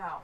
No.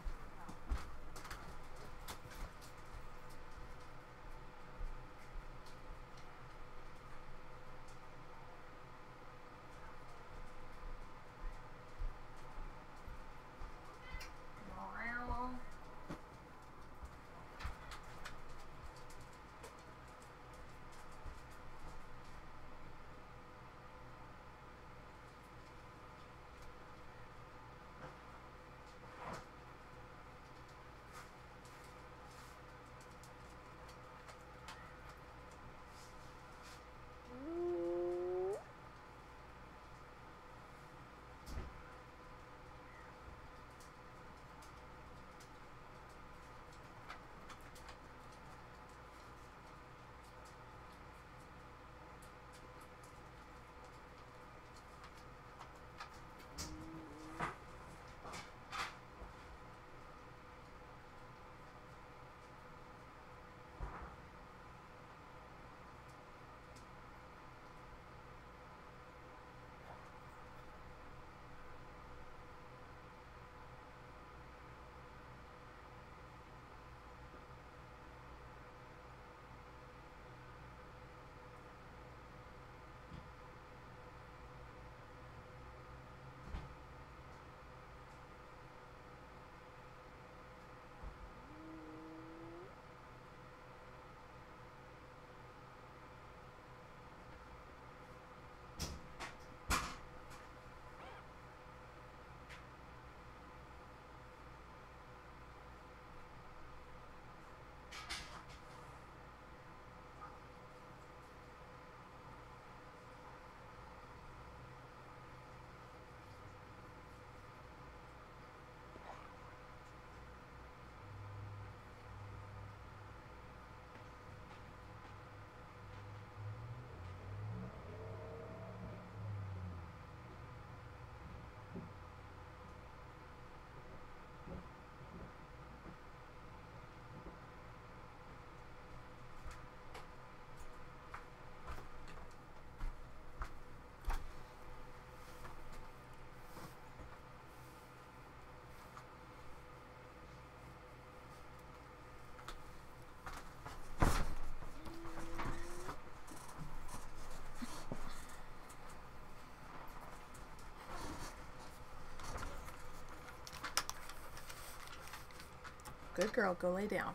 Good girl, go lay down.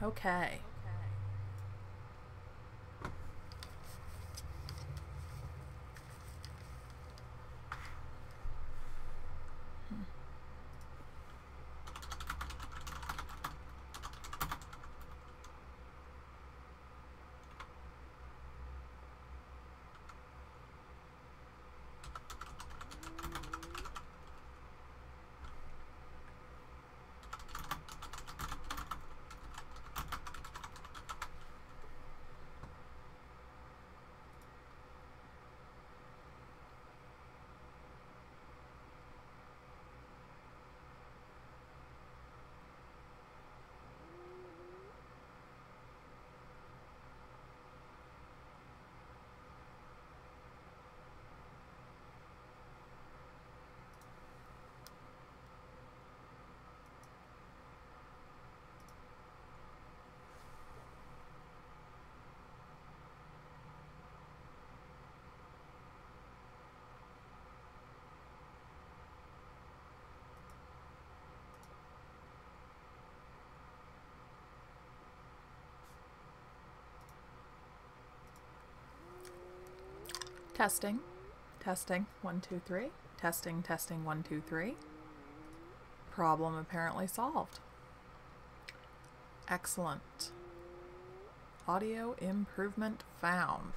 Okay. Testing. Testing. 1, 2, 3. Testing, testing. 1, 2, 3. Problem apparently solved. Excellent. Audio improvement found.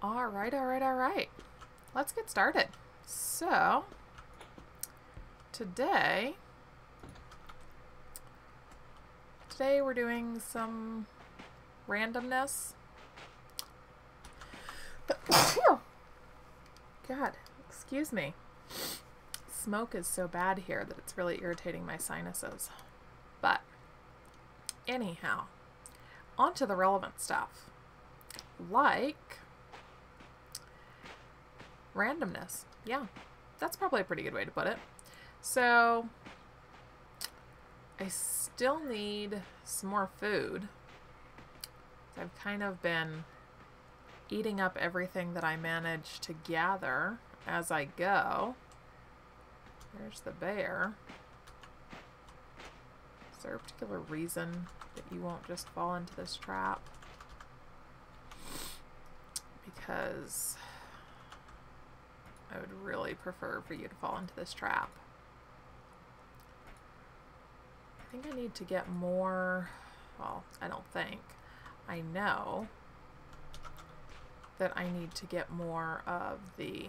All right, all right, all right. Let's get started. So, today we're doing some randomness. God, excuse me. Smoke is so bad here that it's really irritating my sinuses. But anyhow, on to the relevant stuff. Like randomness. Yeah, that's probably a pretty good way to put it. So I still need some more food. I've kind of been eating up everything that I manage to gather as I go. There's the bear. Is there a particular reason that you won't just fall into this trap? Because I would really prefer for you to fall into this trap. I think I need to get more, well, I don't think. I know that I need to get more of the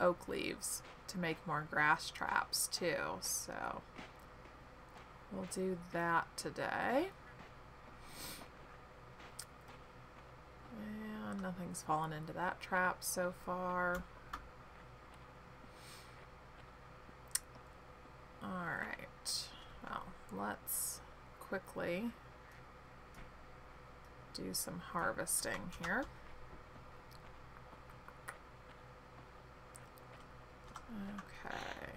oak leaves to make more grass traps too, so we'll do that today. And nothing's fallen into that trap so far. Alright, well, let's quickly do some harvesting here. Okay.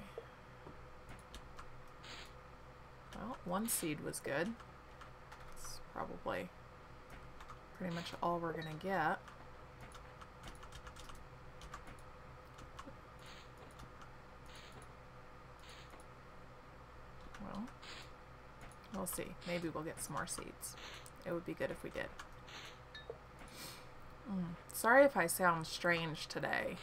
Well, one seed was good. It's probably pretty much all we're gonna get. Well, we'll see. Maybe we'll get some more seeds. It would be good if we did. Sorry if I sound strange today.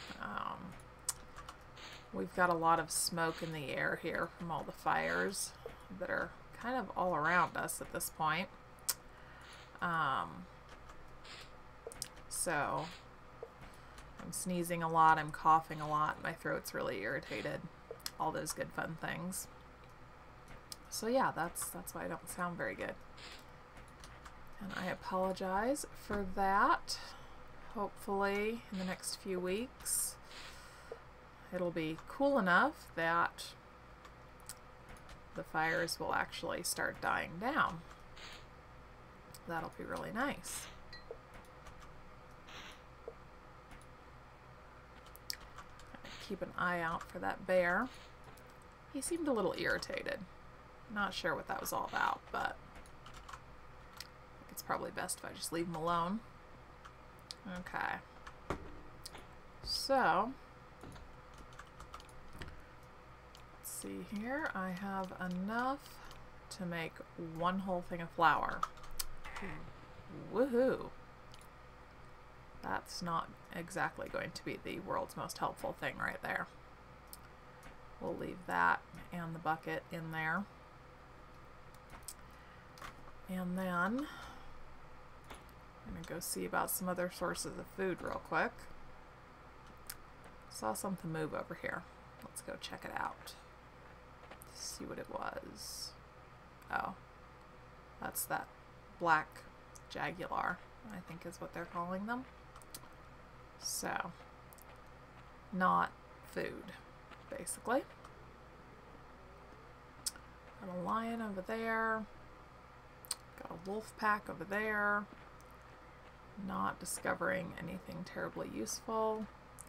We've got a lot of smoke in the air here from all the fires that are kind of all around us at this point. So I'm sneezing a lot, I'm coughing a lot, my throat's really irritated, all those good fun things. So yeah, that's why I don't sound very good. And I apologize for that. Hopefully in the next few weeks it'll be cool enough that the fires will actually start dying down. That'll be really nice. Keep an eye out for that bear. He seemed a little irritated. Not sure what that was all about, but I think it's probably best if I just leave him alone. Okay. So, let's see here. I have enough to make one whole thing of flour. Woohoo! That's not exactly going to be the world's most helpful thing right there. We'll leave that and the bucket in there. And then I'm going to go see about some other sources of food real quick. Saw something move over here. Let's go check it out. See what it was. Oh, that's that black jaguar, I think is what they're calling them. So, not food, basically. Got a lion over there. Got a wolf pack over there. Not discovering anything terribly useful.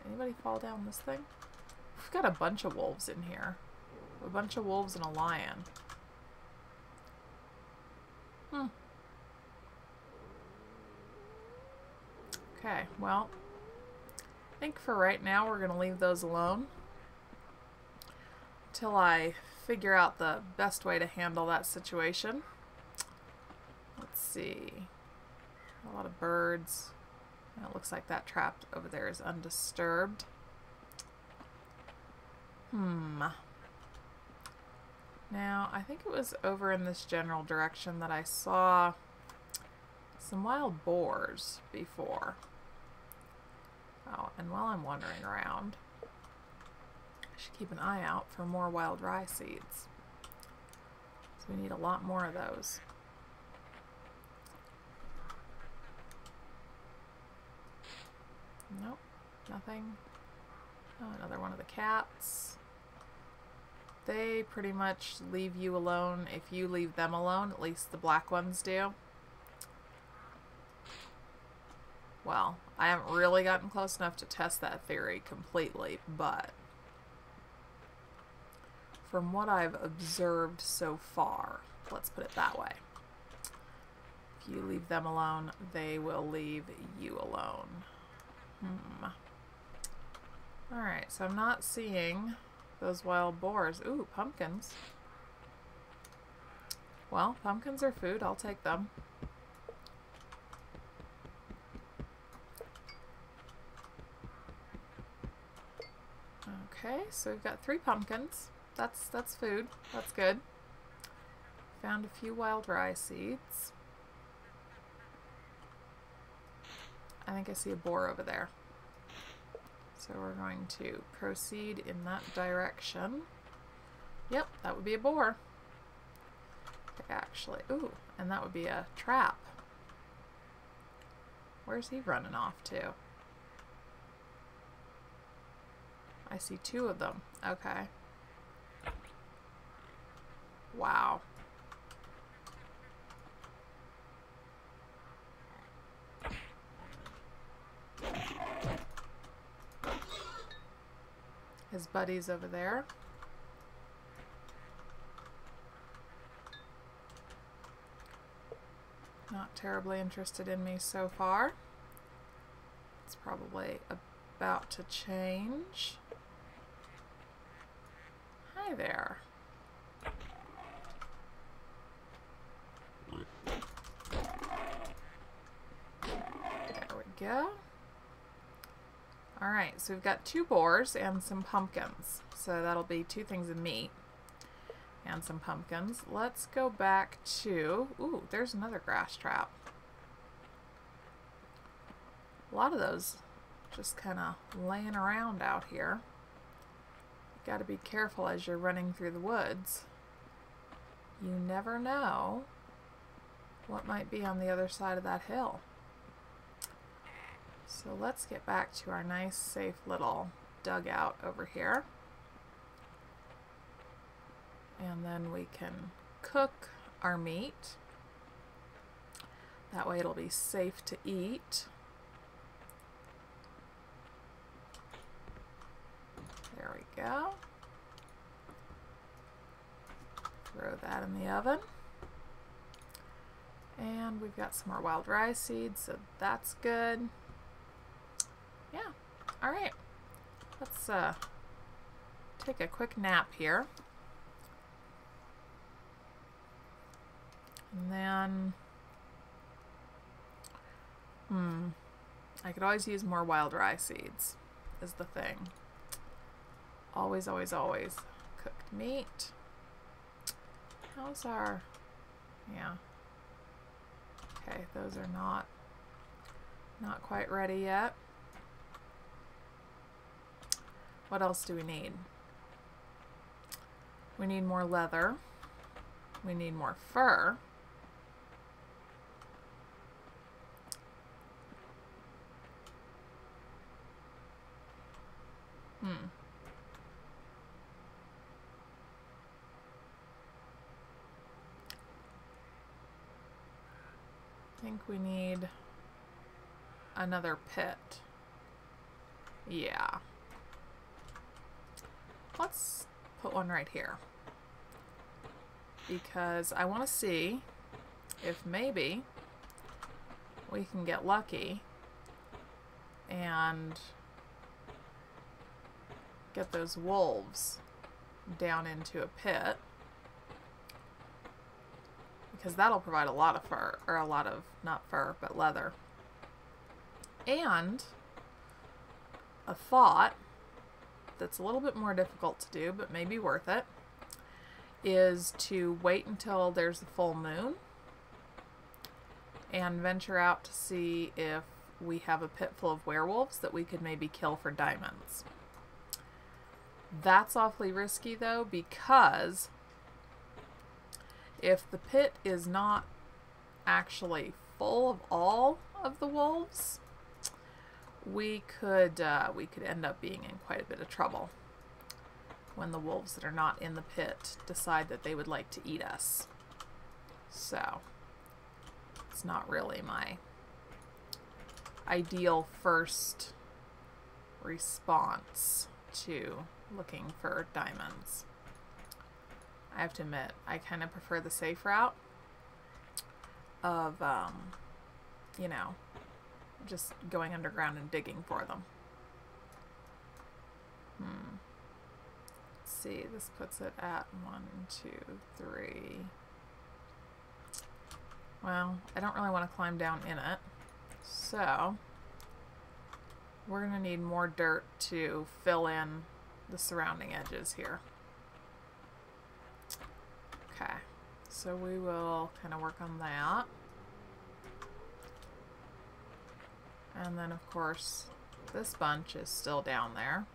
Anybody fall down this thing? We've got a bunch of wolves in here. A bunch of wolves and a lion. Okay, well, I think for right now we're going to leave those alone until I figure out the best way to handle that situation. Let's see. A lot of birds. It looks like that trap over there is undisturbed. Now, I think it was over in this general direction that I saw some wild boars before. Oh, and while I'm wandering around, I should keep an eye out for more wild rye seeds. So we need a lot more of those. Nope, nothing. Oh, another one of the cats. They pretty much leave you alone if you leave them alone. At least the black ones do. Well, I haven't really gotten close enough to test that theory completely, but from what I've observed so far, let's put it that way. If you leave them alone, they will leave you alone. Alright, so I'm not seeing those wild boars. Ooh, pumpkins. Well, pumpkins are food. I'll take them. Okay, so we've got 3 pumpkins. That's food. That's good. Found a few wild rye seeds. I think I see a boar over there. So we're going to proceed in that direction. Yep, that would be a boar. Actually, ooh, and that would be a trap. Where's he running off to? I see 2 of them. Okay. Wow. His buddy's over there. Not terribly interested in me so far. It's probably about to change. Hi there. There we go. Alright, so we've got 2 boars and some pumpkins. So that'll be 2 things of meat and some pumpkins. Let's go back to... Ooh, there's another grass trap. A lot of those just kind of laying around out here. You got to be careful as you're running through the woods. You never know what might be on the other side of that hill. So let's get back to our nice, safe little dugout over here. And then we can cook our meat. That way it'll be safe to eat. There we go. Throw that in the oven. And we've got some more wild rye seeds, so that's good. Yeah, all right. Let's take a quick nap here. And then, I could always use more wild rye seeds, is the thing. Always, always, always. Cooked meat. How's our, yeah. Okay, those are not quite ready yet. What else do we need? We need more leather. We need more fur. I think we need another pit. Yeah. Let's put one right here. Because I want to see if maybe we can get lucky and get those wolves down into a pit. Because that'll provide a lot of fur, or a lot of, not fur, but leather. And a thought that's a little bit more difficult to do, but maybe worth it, is to wait until there's a full moon and venture out to see if we have a pit full of werewolves that we could maybe kill for diamonds. That's awfully risky though, because if the pit is not actually full of all of the wolves, we could end up being in quite a bit of trouble when the wolves that are not in the pit decide that they would like to eat us. So it's not really my ideal first response to looking for diamonds. I have to admit, I kind of prefer the safe route of, you know, just going underground and digging for them. Let's see, this puts it at 1, 2, 3. Well, I don't really want to climb down in it, so we're going to need more dirt to fill in the surrounding edges here. Okay, so we will kind of work on that. And then, of course, this bunch is still down there.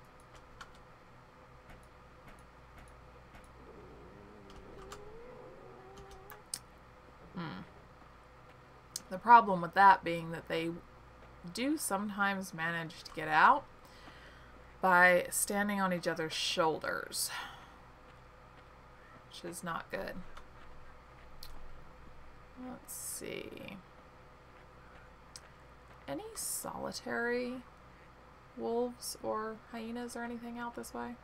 The problem with that being that they do sometimes manage to get out by standing on each other's shoulders, which is not good. Let's see. Any solitary wolves or hyenas or anything out this way?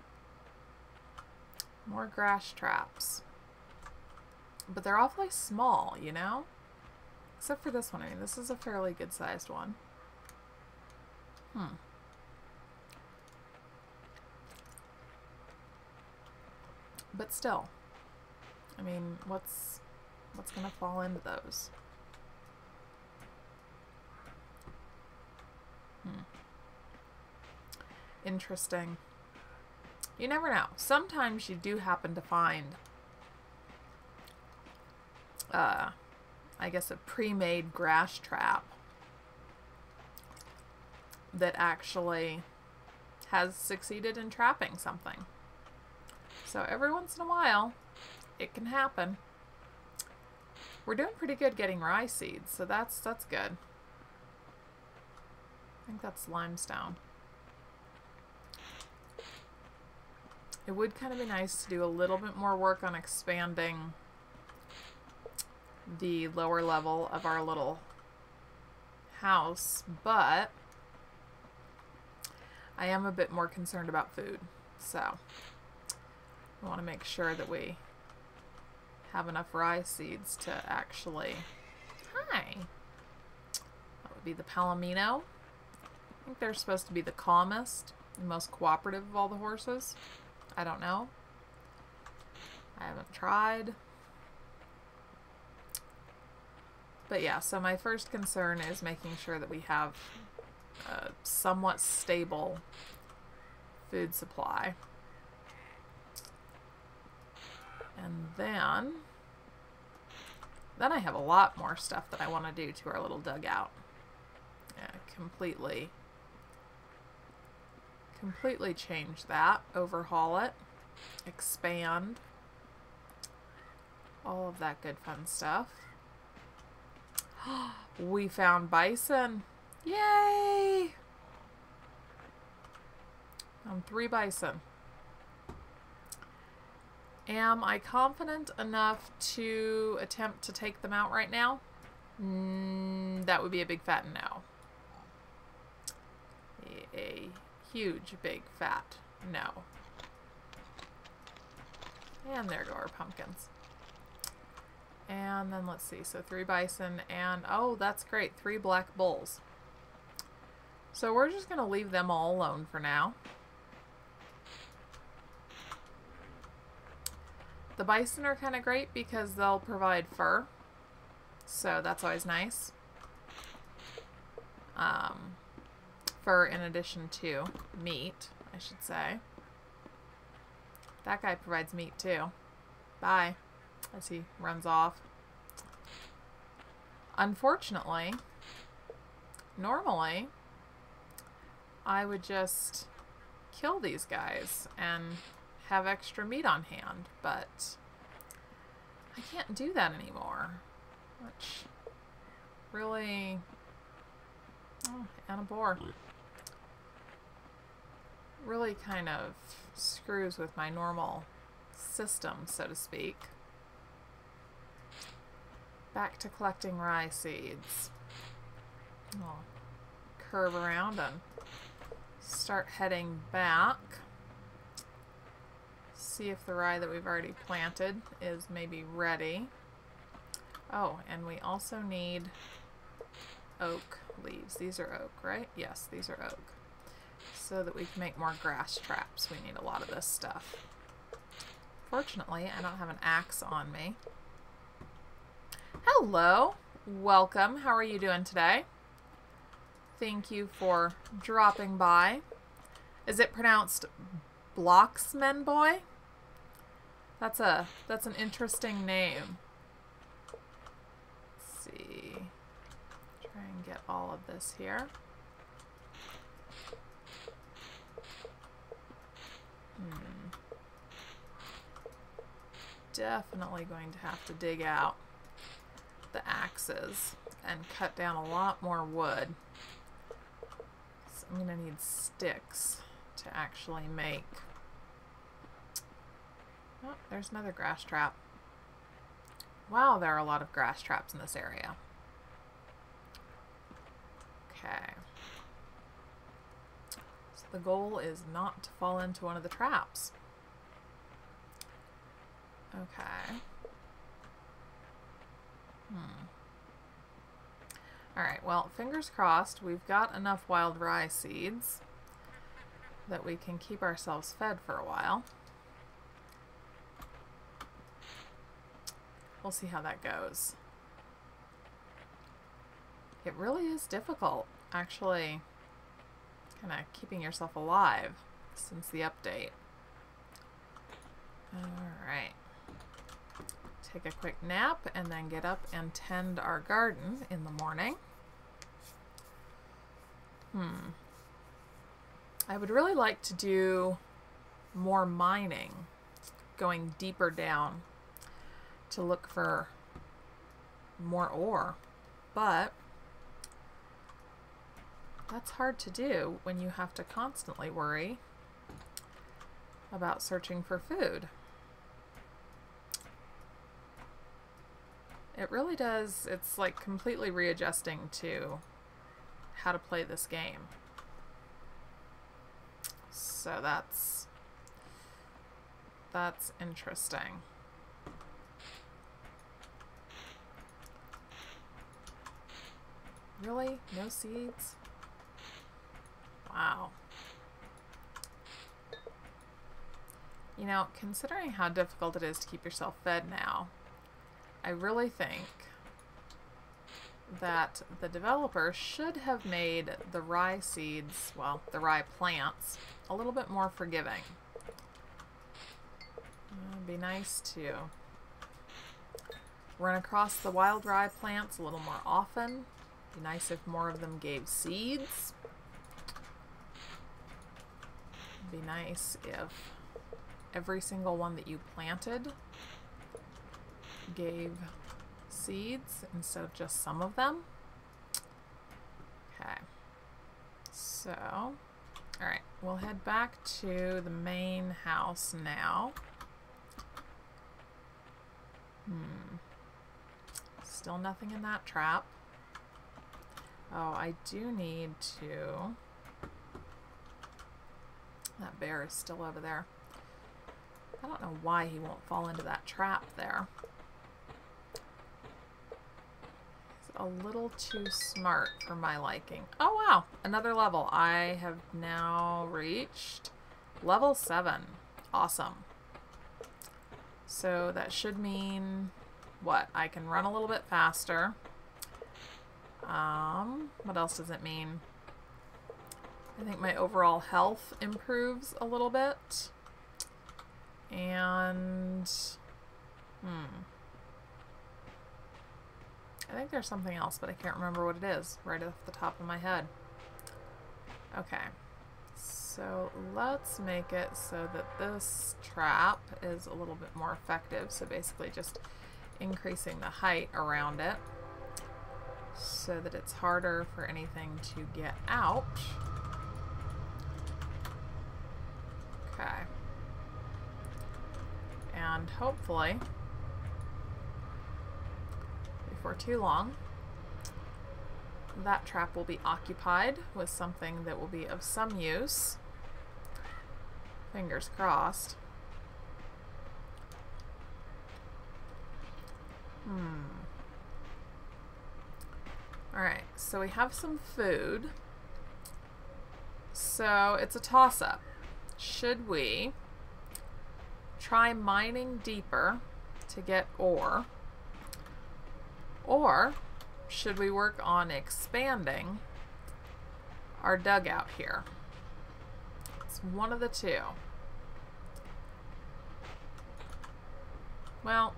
More grass traps. But they're awfully small, you know? Except for this one. I mean, this is a fairly good-sized one. But still, I mean, what's gonna fall into those? Interesting. You never know. Sometimes you do happen to find, I guess, a pre-made grass trap that actually has succeeded in trapping something. So every once in a while, it can happen. We're doing pretty good getting rye seeds, so that's good. I think that's limestone. It would kind of be nice to do a little bit more work on expanding the lower level of our little house, but I am a bit more concerned about food, so I want to make sure that we have enough rye seeds to actually... Hi! That would be the palomino. I think they're supposed to be the calmest and most cooperative of all the horses. I don't know. I haven't tried. But yeah, so my first concern is making sure that we have a somewhat stable food supply. And then I have a lot more stuff that I want to do to our little dugout. Yeah, completely change that, overhaul it, expand, all of that good fun stuff. We found bison. Yay! Found 3 bison. Am I confident enough to attempt to take them out right now? That would be a big fat no. A huge big fat no. And there go our pumpkins. And then let's see, so 3 bison and, oh, that's great, 3 black bulls. So we're just going to leave them all alone for now. The bison are kind of great because they'll provide fur, so that's always nice. Fur in addition to meat, I should say. That guy provides meat too. Bye. As he runs off. Unfortunately, normally I would just kill these guys and have extra meat on hand, but I can't do that anymore, which really, oh, and a boar, really kind of screws with my normal system, so to speak. Back to collecting rye seeds. I'll curve around and start heading back. See if the rye that we've already planted is maybe ready. Oh, and we also need oak leaves. These are oak, right? Yes, these are oak. So that we can make more grass traps. We need a lot of this stuff. Fortunately, I don't have an axe on me. Hello, welcome. How are you doing today? Thank you for dropping by. Is it pronounced Bloxman Boy? That's an interesting name. Let's see. Try and get all of this here. Definitely going to have to dig out the axes and cut down a lot more wood. So I'm going to need sticks to actually make... Oh, there's another grass trap. Wow, there are a lot of grass traps in this area. Okay. So the goal is not to fall into one of the traps. Okay. Alright, well, fingers crossed, we've got enough wild rye seeds that we can keep ourselves fed for a while. We'll see how that goes. It really is difficult, actually, kind of keeping yourself alive since the update. Alright. Take a quick nap and then get up and tend our garden in the morning. I would really like to do more mining, going deeper down to look for more ore, but that's hard to do when you have to constantly worry about searching for food. It really does, it's like completely readjusting to how to play this game. So that's interesting. Really? No seeds? Wow. You know, considering how difficult it is to keep yourself fed now, I really think that the developer should have made the rye seeds, well, the rye plants, a little bit more forgiving. It'd be nice to run across the wild rye plants a little more often. It'd be nice if more of them gave seeds. It'd be nice if every single one that you planted gave seeds instead of just some of them. Okay, so alright, we'll head back to the main house now. Still nothing in that trap. Oh, I do need to... That bear is still over there. I don't know why he won't fall into that trap there. He's a little too smart for my liking. Oh wow, another level. I have now reached level 7. Awesome. So that should mean, what? I can run a little bit faster. What else does it mean? I think my overall health improves a little bit. And I think there's something else, but I can't remember what it is right off the top of my head. Okay, so let's make it so that this trap is a little bit more effective. So basically just increasing the height around it so that it's harder for anything to get out. Okay. And hopefully, before too long, that trap will be occupied with something that will be of some use. Fingers crossed. Alright, so we have some food. So it's a toss-up. Should we try mining deeper to get ore? Or should we work on expanding our dugout here? It's one of the two. Well,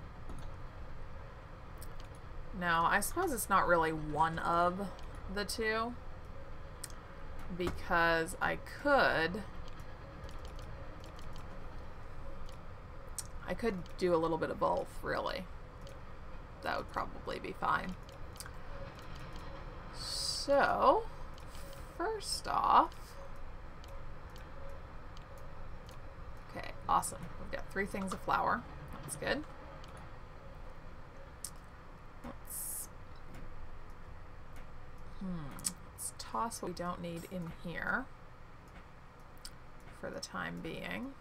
no, I suppose it's not really one of the two, because I could do a little bit of both, really. That would probably be fine. So, first off, okay, awesome. We've got 3 things of flour. That's good. Let's toss what we don't need in here for the time being.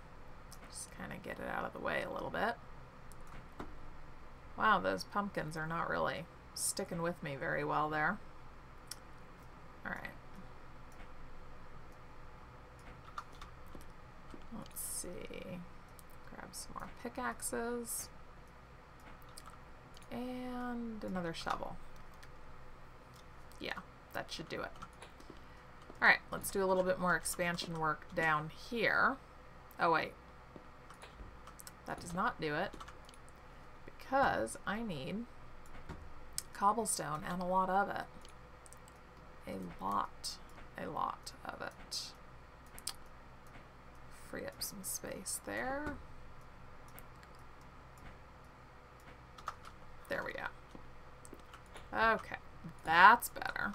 Just kind of get it out of the way a little bit. Wow, those pumpkins are not really sticking with me very well there. Alright. Let's see. Grab some more pickaxes. And another shovel. Yeah, that should do it. Alright, let's do a little bit more expansion work down here. Oh wait. That does not do it, because I need cobblestone and a lot of it. A lot of it. Free up some space there. There we go. Okay, that's better.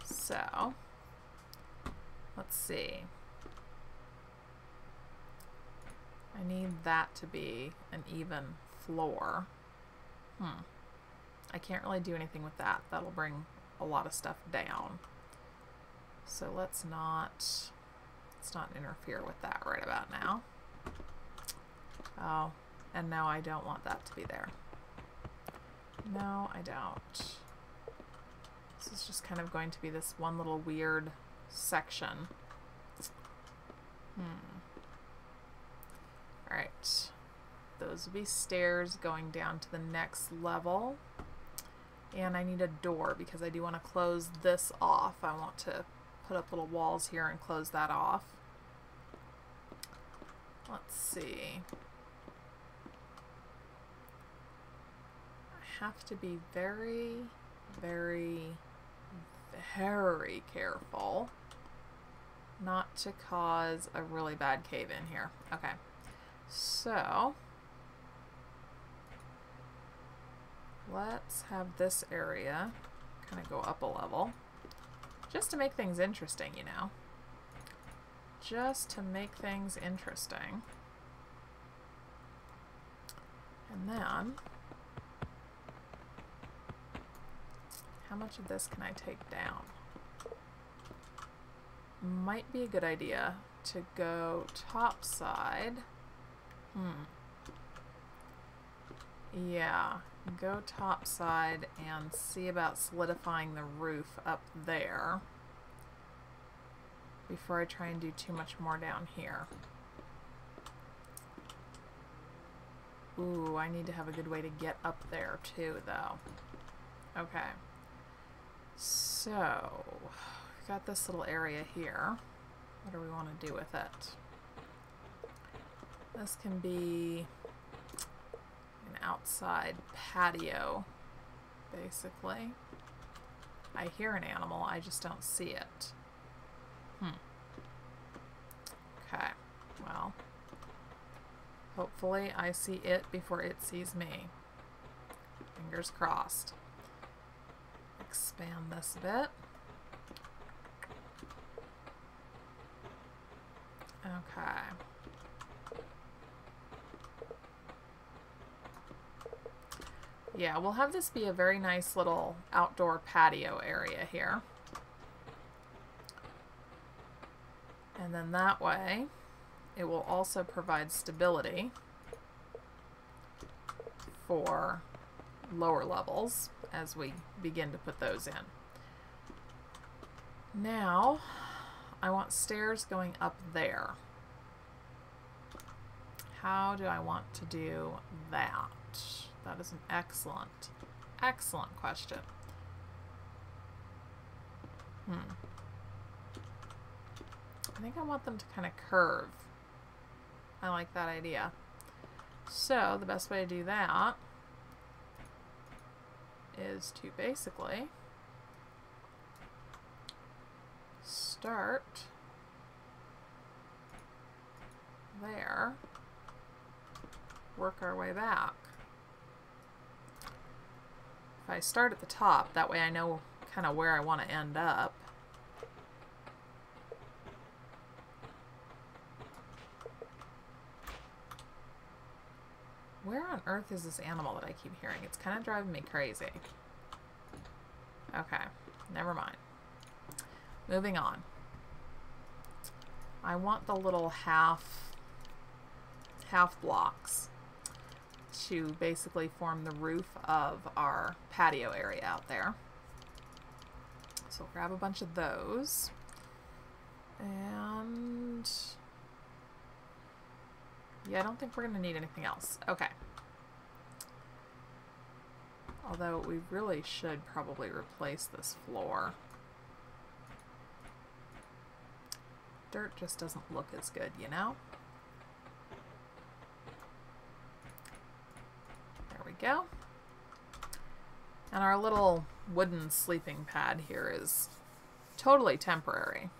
So, let's see. I need that to be an even floor. I can't really do anything with that. That'll bring a lot of stuff down. So let's not interfere with that right about now. Oh, and now I don't want that to be there. No, I don't. This is just kind of going to be this one little weird section. Alright, those would be stairs going down to the next level. And I need a door because I do want to close this off. I want to put up little walls here and close that off. Let's see. I have to be very, very, very careful not to cause a really bad cave in here. Okay. So, let's have this area kind of go up a level, just to make things interesting, you know. Just to make things interesting. And then, how much of this can I take down? Might be a good idea to go top side. Yeah, go top side and see about solidifying the roof up there before I try and do too much more down here. Ooh, I need to have a good way to get up there too, though. Okay. So, we've got this little area here. What do we want to do with it? This can be an outside patio, basically. I hear an animal, I just don't see it. Okay, well, hopefully I see it before it sees me. Fingers crossed. Expand this a bit. Okay. Yeah, we'll have this be a very nice little outdoor patio area here. And then that way, it will also provide stability for lower levels as we begin to put those in. Now, I want stairs going up there. How do I want to do that? That is an excellent, excellent question. I think I want them to kind of curve. I like that idea. So the best way to do that is to basically start there, work our way back. If I start at the top, that way I know kind of where I want to end up. Where on earth is this animal that I keep hearing? It's kind of driving me crazy. Okay, never mind. Moving on. I want the little half blocks to basically form the roof of our patio area out there. So we'll grab a bunch of those. And yeah, I don't think we're going to need anything else. Okay. Although we really should probably replace this floor. Dirt just doesn't look as good, you know? There we go. And our little wooden sleeping pad here is totally temporary.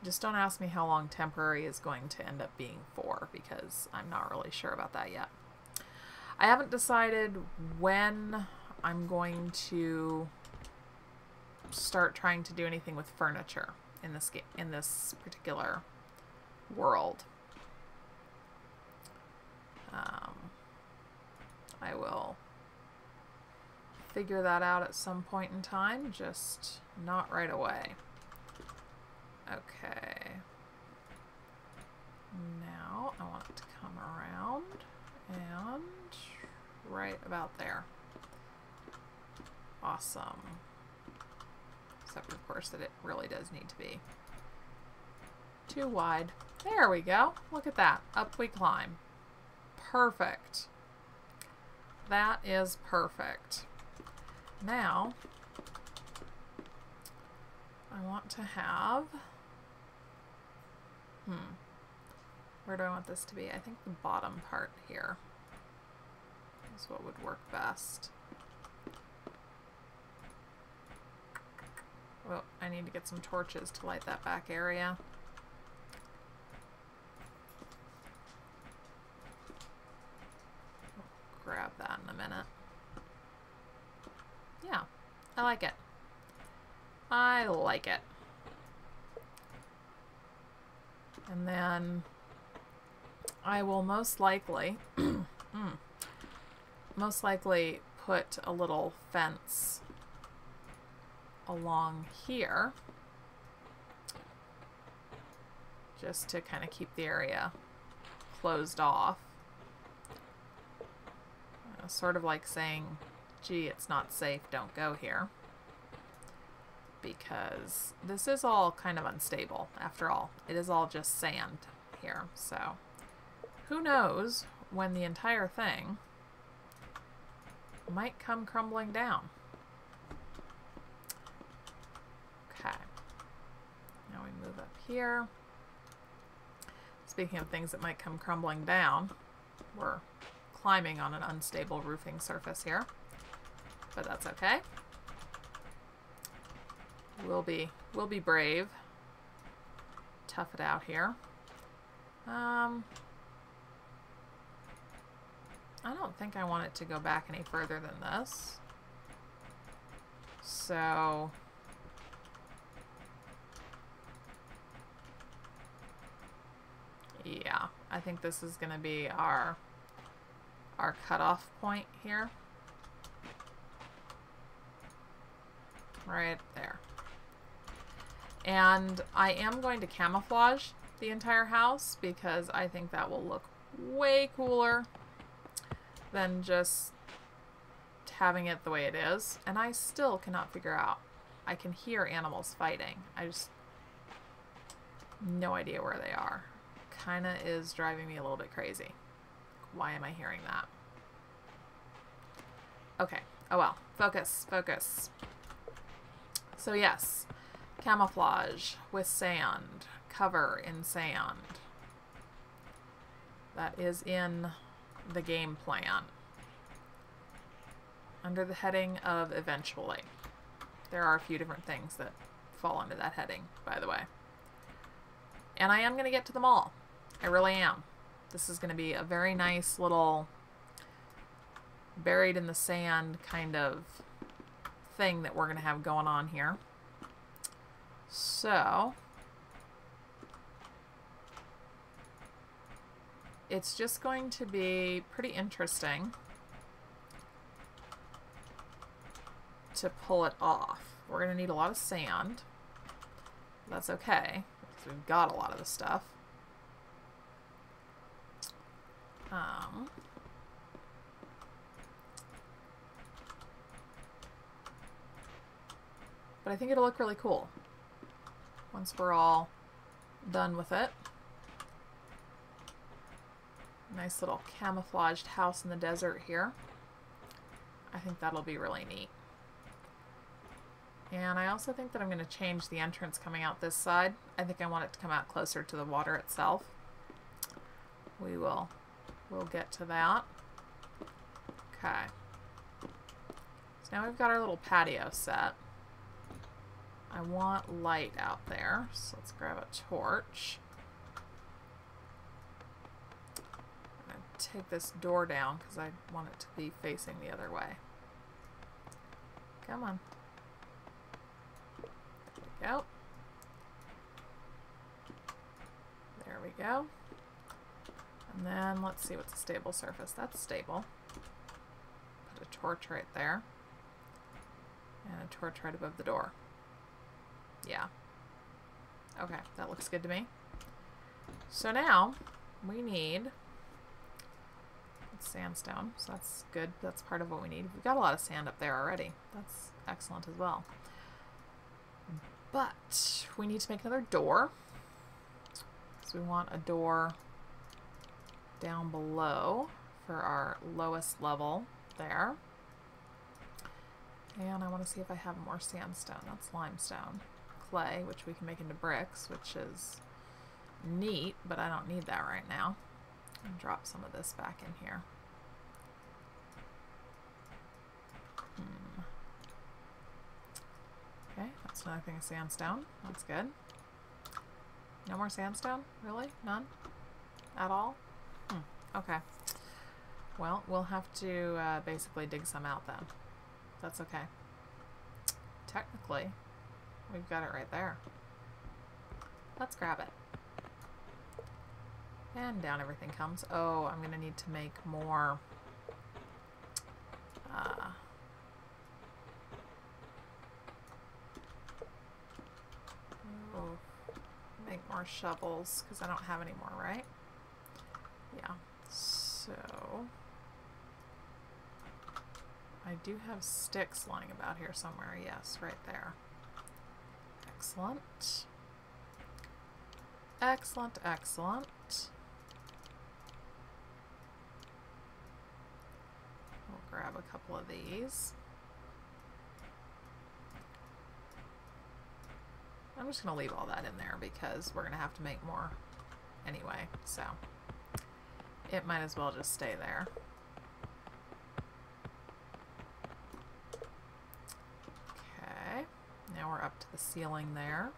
Just don't ask me how long temporary is going to end up being for, because I'm not really sure about that yet. I haven't decided when I'm going to start trying to do anything with furniture in this particular world. I will figure that out at some point in time, just not right away. Okay. Now I want it to come around and right about there. Awesome. Except of course that it really does need to be too wide. There we go. Look at that. Up we climb. Perfect. That is perfect. Now I want to have where do I want this to be? I think the bottom part here is what would work best. Well, I need to get some torches to light that back area. We'll grab that in a minute. Yeah, I like it. I like it. And then I will most likely put a little fence along here just to kind of keep the area closed off. Sort of like saying, gee, it's not safe, don't go here. Because this is all kind of unstable, after all. It is all just sand here, so who knows when the entire thing might come crumbling down. Okay. Now we move up here. Speaking of things that might come crumbling down, we're climbing on an unstable roofing surface here. but that's okay. We'll be brave. Tough it out here. I don't think I want it to go back any further than this. So yeah, I think this is going to be our cutoff point here. Right there. And I am going to camouflage the entire house because I think that will look way cooler than just having it the way it is. And I still cannot figure out. I can hear animals fighting. I just no idea where they are. Kind of is driving me a little bit crazy. Why am I hearing that? Okay. Oh well. Focus. Focus. So yes, camouflage with sand, cover in sand. That is in the game plan. Under the heading of eventually. There are a few different things that fall under that heading, by the way. And I am going to get to them all. I really am. This is going to be a very nice little buried in the sand kind of thing that we're going to have going on here. So it's just going to be pretty interesting to pull it off. We're going to need a lot of sand. That's okay, because we've got a lot of the stuff. But I think it'll look really cool once we're all done with it. Nice little camouflaged house in the desert here. I think that'll be really neat. And I also think that I'm going to change the entrance coming out this side. I think I want it to come out closer to the water itself. We'll get to that. Okay. So now we've got our little patio set. I want light out there, so let's grab a torch. I'm going to take this door down because I want it to be facing the other way. Come on. There we go. There we go. And then let's see what's a stable surface. That's stable. Put a torch right there. And a torch right above the door. Yeah. Okay, that looks good to me. So now we need sandstone, so that's good. That's part of what we need. We've got a lot of sand up there already. That's excellent as well. But we need to make another door. So we want a door down below for our lowest level there. And I want to see if I have more sandstone. That's limestone. Clay, which we can make into bricks, which is neat, but I don't need that right now. And drop some of this back in here. Okay, that's another thing of sandstone. That's good. No more sandstone? Really? None? At all? Okay. Well, we'll have to basically dig some out then. That's okay. Technically, we've got it right there. Let's grab it. And down everything comes. Oh, I'm going to need to make more shovels because I don't have any more, right? Yeah. So I do have sticks lying about here somewhere. Yes, right there. Excellent. Excellent, excellent. We'll grab a couple of these. I'm just going to leave all that in there because we're going to have to make more anyway, so it might as well just stay there. Now we're up to the ceiling there.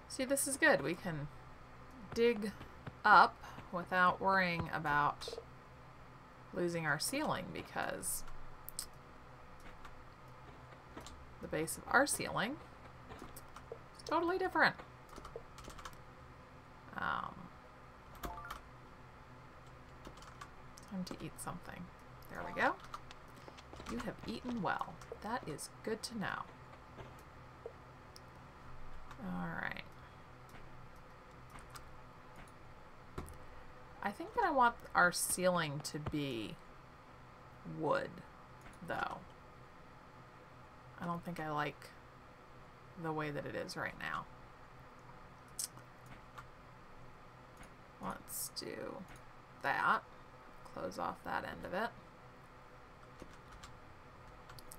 See, this is good. We can dig up without worrying about losing our ceiling, because the base of our ceiling is totally different. Time to eat something. There we go. You have eaten well. That is good to know. Alright. I think that I want our ceiling to be wood, though. I don't think I like the way that it is right now. Let's do that. Close off that end of it.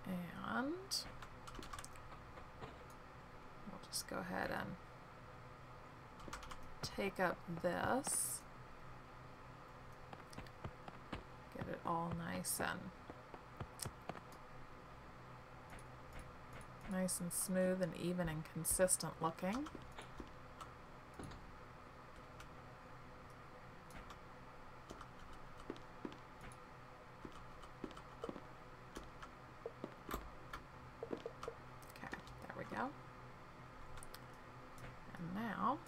And we'll just go ahead and take up this. Get it all nice and smooth and even and consistent looking. Okay, there we go. And now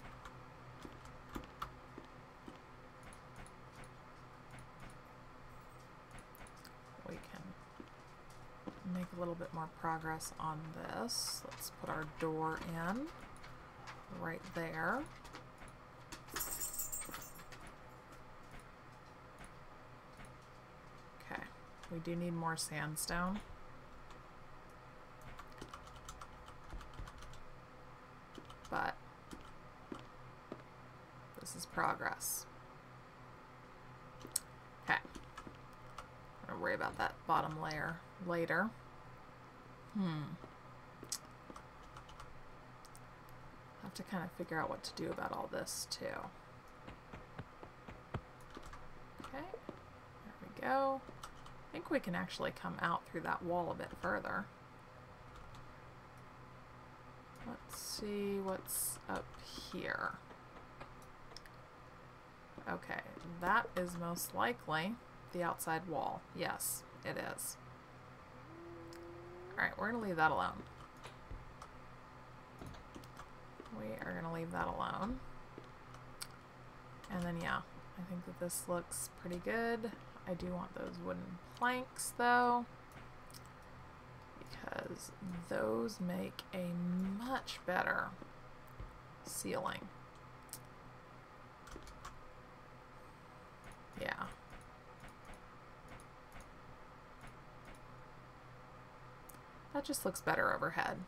we can make a little bit more progress on this. Let's put our door in right there. Okay, we do need more sandstone. But this is progress. Okay. I'm gonna worry about that bottom layer later. Have to kind of figure out what to do about all this too. Okay, there we go. I think we can actually come out through that wall a bit further. Let's see what's up here. Okay, that is most likely the outside wall. Yes, it is. Alright, we're going to leave that alone. We are going to leave that alone. And then, yeah, I think that this looks pretty good. I do want those wooden planks, though, because those make a much better ceiling. Yeah. That just looks better overhead.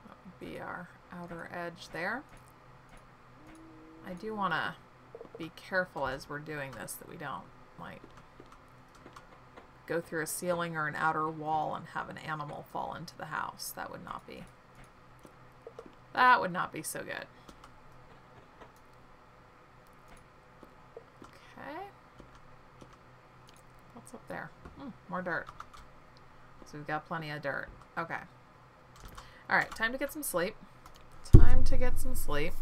That would be our outer edge there. I do want to be careful as we're doing this that we don't, like, go through a ceiling or an outer wall and have an animal fall into the house. That would not be so good. Okay. What's up there? More dirt. So we've got plenty of dirt. Okay. Alright, time to get some sleep. Time to get some sleep.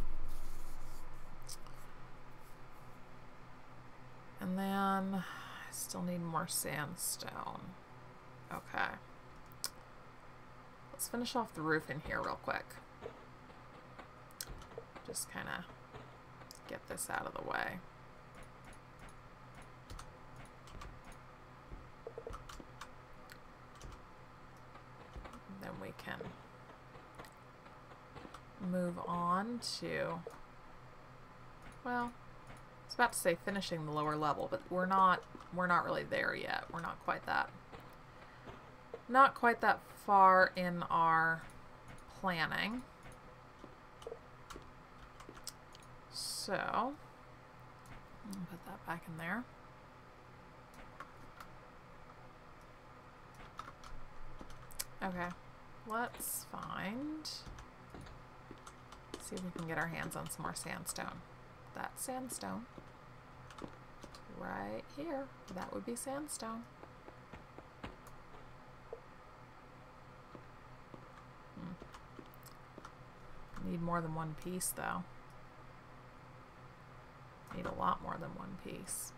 And then I still need more sandstone. Okay. Let's finish off the roof in here real quick. Just kind of get this out of the way. And then we can move on to, well, I was about to say finishing the lower level, but we're not really there yet. We're not quite that far in our planning. So, I'll put that back in there. See See if we can get our hands on some more sandstone. That's sandstone. Right here. That would be sandstone. Need more than one piece, though. Need a lot more than one piece.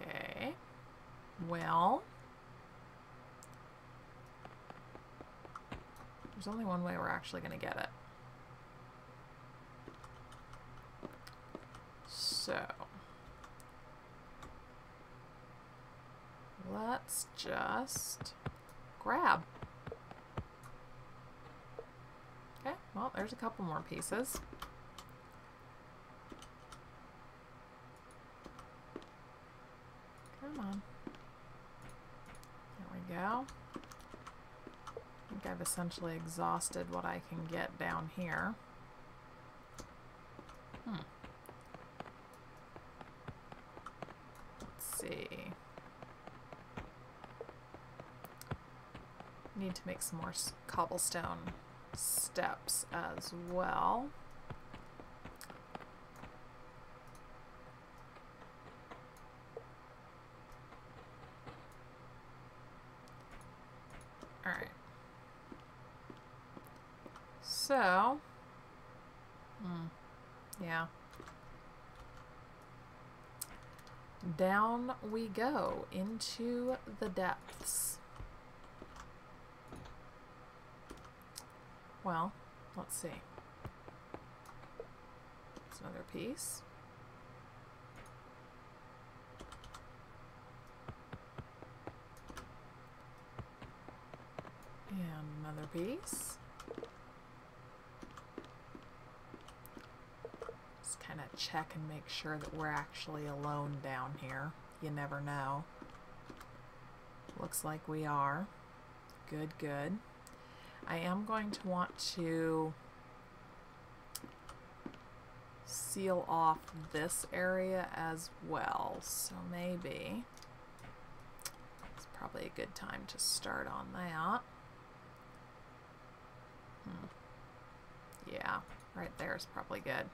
Okay. Well, there's only one way we're actually going to get it. So, let's just grab. Okay, well, there's a couple more pieces. Come on. There we go. I think I've essentially exhausted what I can get down here. Let's see. Need to make some more cobblestone steps as well. All right. So, yeah. Down we go into the depths. Well, let's see. There's another piece. And another piece. Just kind of check and make sure that we're actually alone down here. You never know. Looks like we are. Good, good. I am going to want to seal off this area as well, so maybe it's probably a good time to start on that. Yeah, right there is probably good.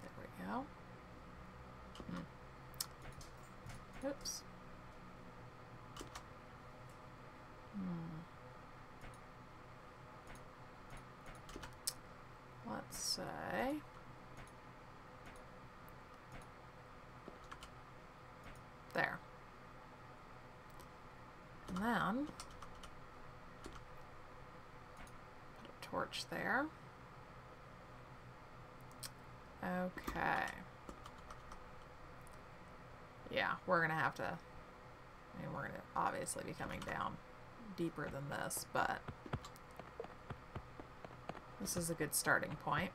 There we go. Oops. Let's say there. And then put a torch there. Okay. Yeah, we're going to have to, I mean, we're going to obviously be coming down deeper than this, but this is a good starting point.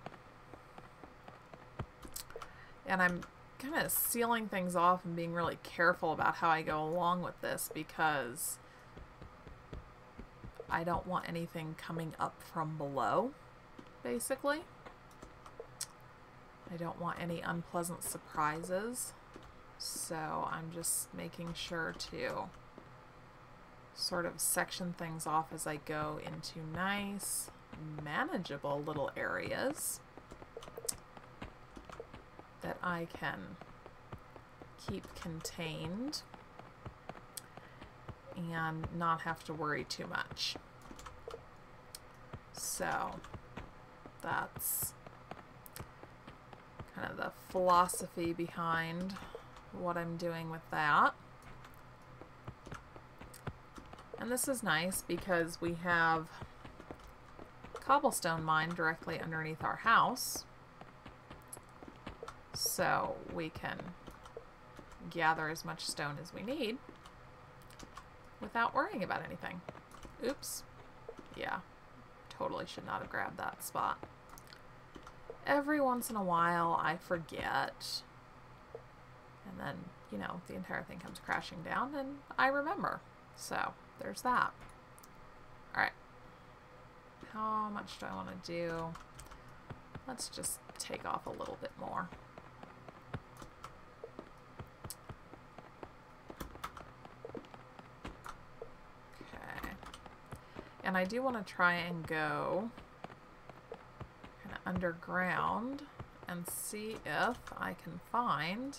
And I'm kind of sealing things off and being really careful about how I go along with this because I don't want anything coming up from below, basically. I don't want any unpleasant surprises. So I'm just making sure to sort of section things off as I go into nice, manageable little areas that I can keep contained and not have to worry too much. So that's kind of the philosophy behind what I'm doing with that. And this is nice because we have cobblestone mine directly underneath our house, so we can gather as much stone as we need without worrying about anything. Oops. Yeah, totally should not have grabbed that spot. Every once in a while I forget, and then, you know, the entire thing comes crashing down and I remember. So there's that. Alright. How much do I want to do? Let's just take off a little bit more. And I do want to try and go kind of underground and see if I can find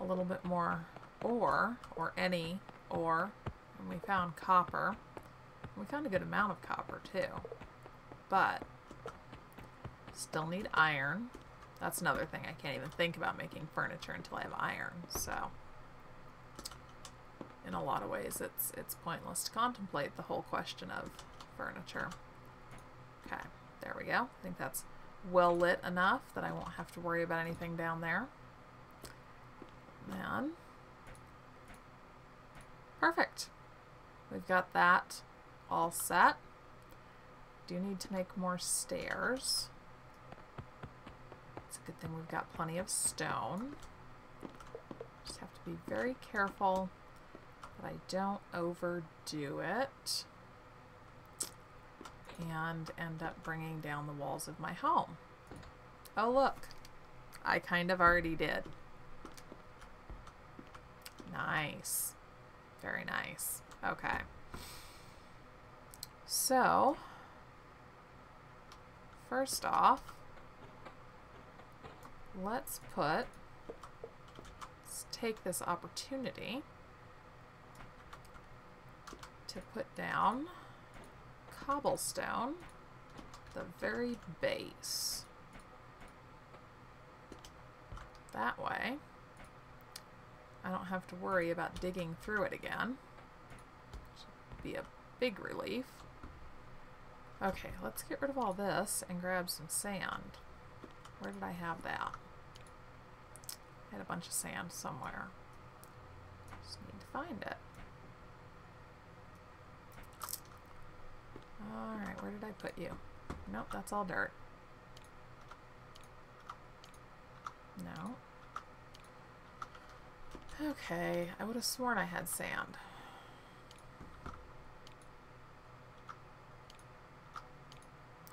a little bit more ore, or any ore. And we found copper. We found a good amount of copper too. But still need iron. That's another thing. I can't even think about making furniture until I have iron. So in a lot of ways it's pointless to contemplate the whole question of furniture. Okay, there we go. I think that's well lit enough that I won't have to worry about anything down there. And perfect. We've got that all set. Do need to make more stairs. It's a good thing we've got plenty of stone. Just have to be very careful that I don't overdo it and end up bringing down the walls of my home. Oh look, I kind of already did. Nice. Very nice. Okay. So, first off, let's take this opportunity to put down cobblestone, the very base. That way, I don't have to worry about digging through it again. Should be a big relief. Okay, let's get rid of all this and grab some sand. Where did I have that? I had a bunch of sand somewhere. Just need to find it. Alright, where did I put you? Nope, that's all dirt. No. Okay, I would have sworn I had sand.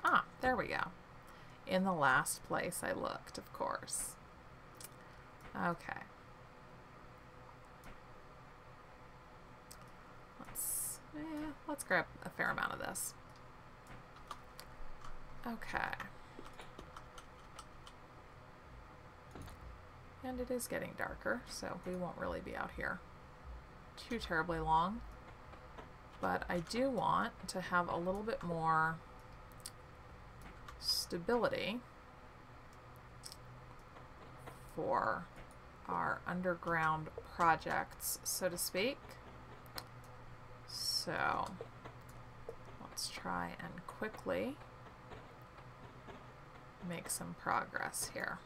Ah, there we go. In the last place I looked, of course. Okay. Let's grab a fair amount of this. Okay. And it is getting darker, so we won't really be out here too terribly long. But I do want to have a little bit more stability for our underground projects, so to speak. So let's try and quickly make some progress here.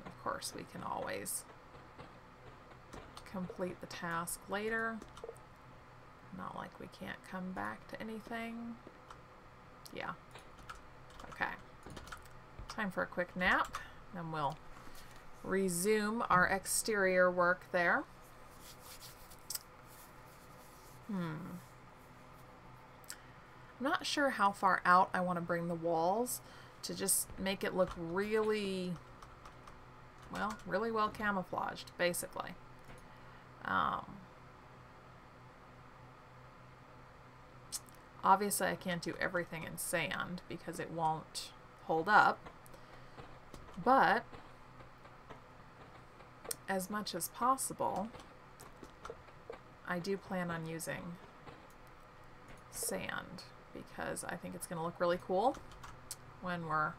Of course, we can always complete the task later. Not like we can't come back to anything. Yeah. Okay. Time for a quick nap, then we'll resume our exterior work there. I'm not sure how far out I want to bring the walls to just make it look really, well, really well camouflaged, basically. Obviously, I can't do everything in sand because it won't hold up, but as much as possible, I do plan on using sand because I think it's going to look really cool when we're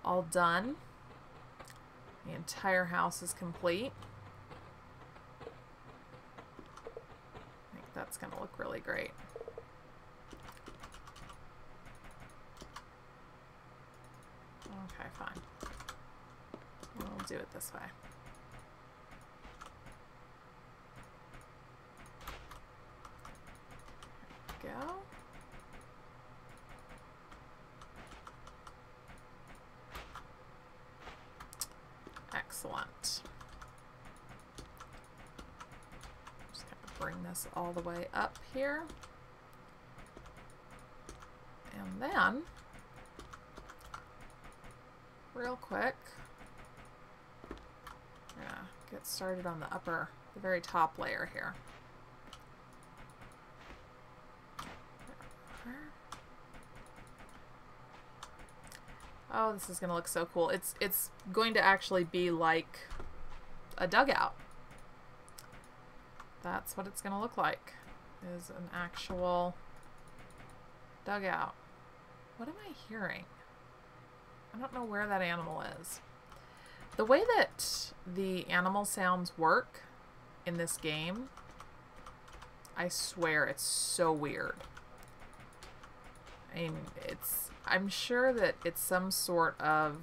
all done. The entire house is complete. I think that's going to look really great. Okay, fine. We'll do it this way. There we go. Excellent. Just kind of bring this all the way up here. And then, real quick, we're gonna get started on the very top layer here. Oh, this is going to look so cool. It's going to actually be like a dugout. That's what it's going to look like, is an actual dugout. What am I hearing? I don't know where that animal is. The way that the animal sounds work in this game, I swear it's so weird. I mean, I'm sure that it's some sort of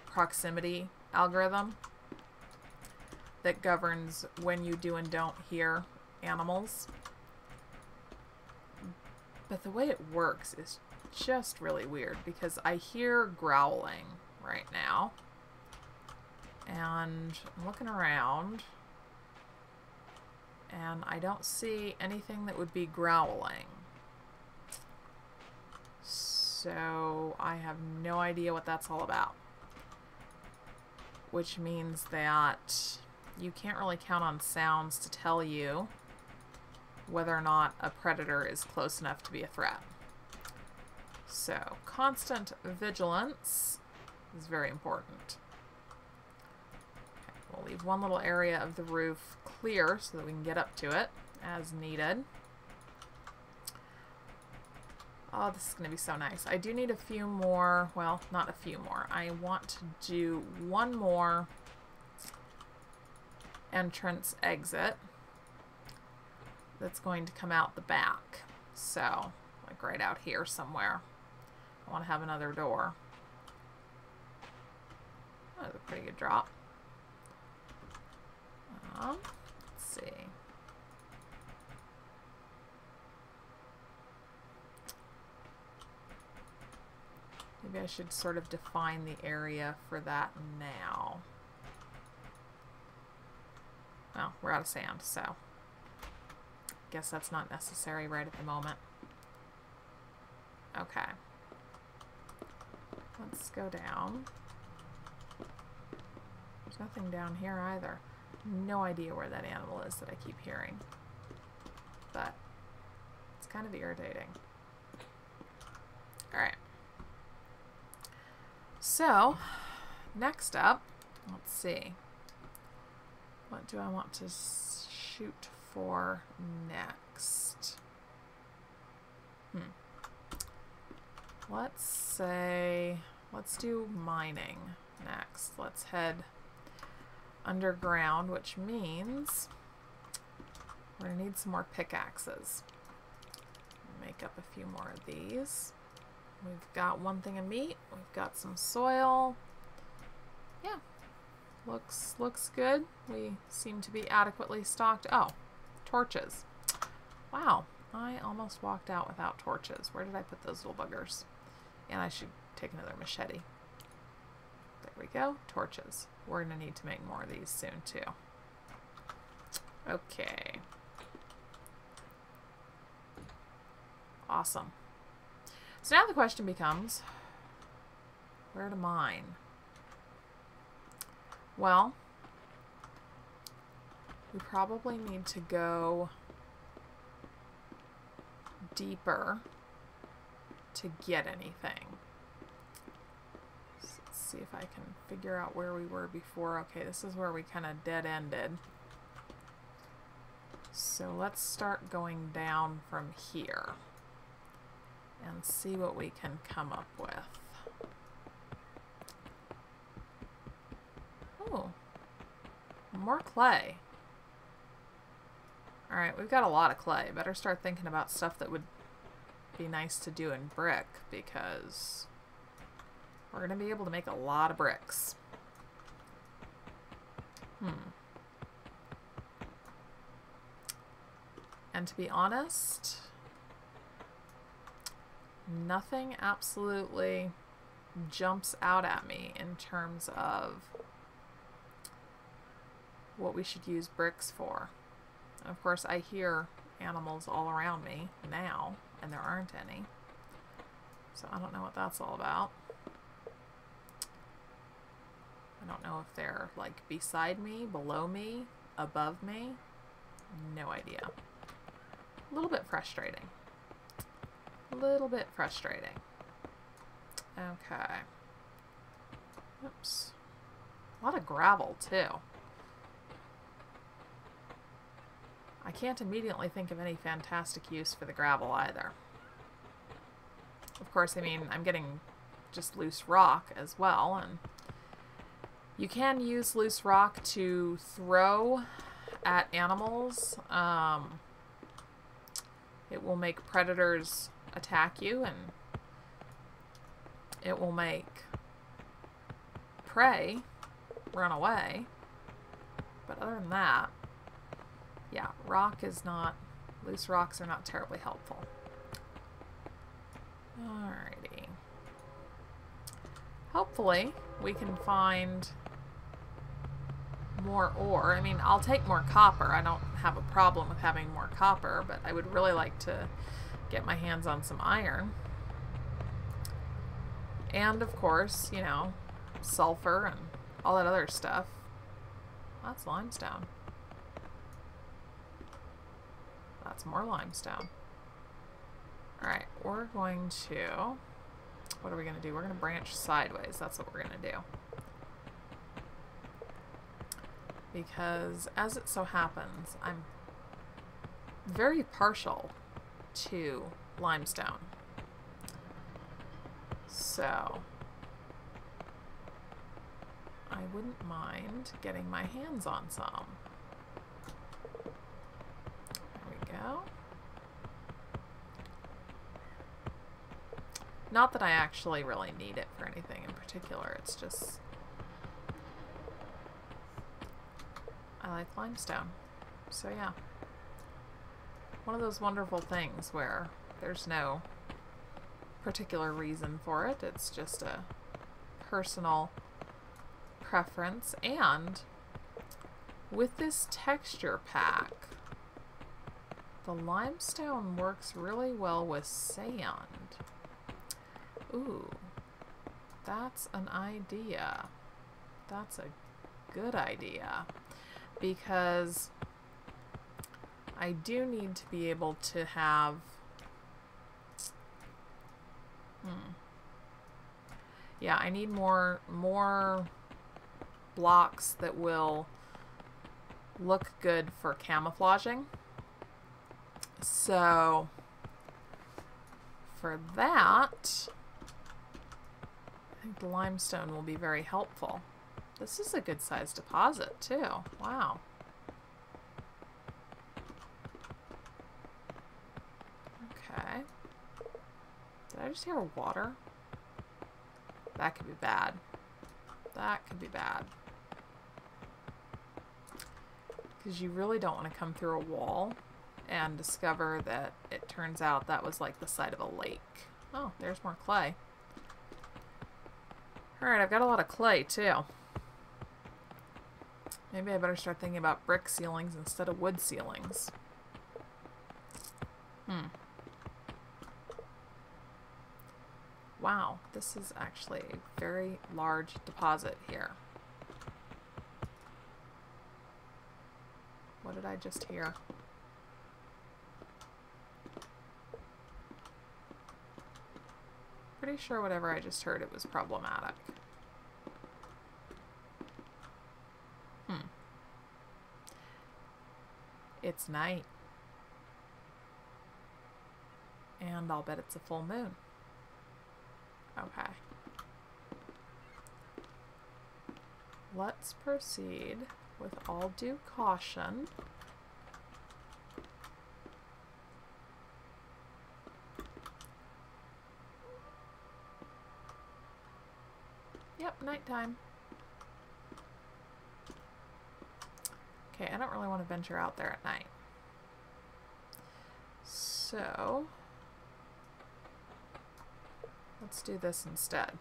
proximity algorithm that governs when you do and don't hear animals. But the way it works is just really weird, because I hear growling right now. And I'm looking around, and I don't see anything that would be growling. So I have no idea what that's all about. Which means that you can't really count on sounds to tell you whether or not a predator is close enough to be a threat. So constant vigilance is very important. We'll leave one little area of the roof clear so that we can get up to it as needed. Oh, this is going to be so nice. I do need a few more, well, not a few more. I want to do one more entrance exit that's going to come out the back. So, like right out here somewhere. I want to have another door. Oh, that's a pretty good drop. Let's see. Maybe I should sort of define the area for that now. Well, we're out of sand, so guess that's not necessary right at the moment. Okay. Let's go down. There's nothing down here either. No idea where that animal is that I keep hearing. But it's kind of irritating. Alright. So, next up, let's see. What do I want to shoot for next? Let's say, let's do mining next. Let's head underground, which means we're going to need some more pickaxes. Make up a few more of these. We've got one thing of meat. We've got some soil. Yeah, looks good. We seem to be adequately stocked. Oh, torches. Wow, I almost walked out without torches. Where did I put those little buggers? And I should take another machete. There we go, torches. We're going to need to make more of these soon too. Okay. Awesome. So now the question becomes, where to mine? Well, we probably need to go deeper to get anything. So let's see if I can figure out where we were before. Okay, this is where we kind of dead-ended. So let's start going down from here and see what we can come up with. Oh, more clay. Alright, we've got a lot of clay. Better start thinking about stuff that would be nice to do in brick, because we're going to be able to make a lot of bricks. And to be honest, nothing absolutely jumps out at me in terms of what we should use bricks for. And of course, I hear animals all around me now, and there aren't any. So I don't know what that's all about. I don't know if they're like beside me, below me, above me. No idea. A little bit frustrating. A little bit frustrating. Okay. Oops. A lot of gravel, too. I can't immediately think of any fantastic use for the gravel either. Of course, I mean, I'm getting just loose rock as well, and you can use loose rock to throw at animals. It will make predators attack you, and it will make prey run away. But other than that, yeah, loose rocks are not terribly helpful. Alrighty. Hopefully, we can find more ore. I mean, I'll take more copper. I don't have a problem with having more copper, but I would really like to get my hands on some iron. And, of course, you know, sulfur and all that other stuff. That's limestone. That's more limestone. Alright, we're going to... What are we going to do? We're going to branch sideways. That's what we're going to do. Because, as it so happens, I'm very partial to limestone. So, I wouldn't mind getting my hands on some. There we go. Not that I actually really need it for anything in particular, it's just I like limestone. So yeah. One of those wonderful things where there's no particular reason for it, it's just a personal preference. And with this texture pack, the limestone works really well with sand. Ooh, that's an idea. That's a good idea, because I do need to be able to have yeah, I need more blocks that will look good for camouflaging. So for that, I think the limestone will be very helpful. This is a good sized deposit too. Wow. Okay. Did I just hear water? That could be bad. That could be bad. Because you really don't want to come through a wall and discover that it turns out that was like the side of a lake. Oh, there's more clay. Alright, I've got a lot of clay too. Maybe I better start thinking about brick ceilings instead of wood ceilings. Wow, this is actually a very large deposit here. What did I just hear? Pretty sure whatever I just heard, it was problematic. It's night. And I'll bet it's a full moon. Okay. Let's proceed with all due caution. Yep, nighttime. Okay, I don't really want to venture out there at night. So, let's do this instead.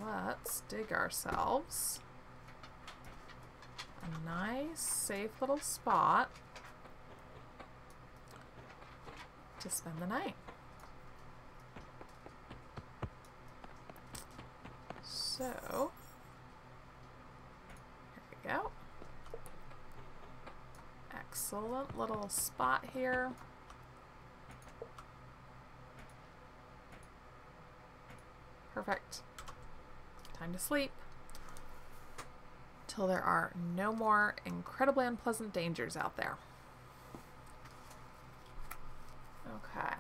Let's dig ourselves a nice, safe little spot to spend the night. So, here we go. Excellent little spot here. Perfect. Time to sleep. Till there are no more incredibly unpleasant dangers out there. Okay.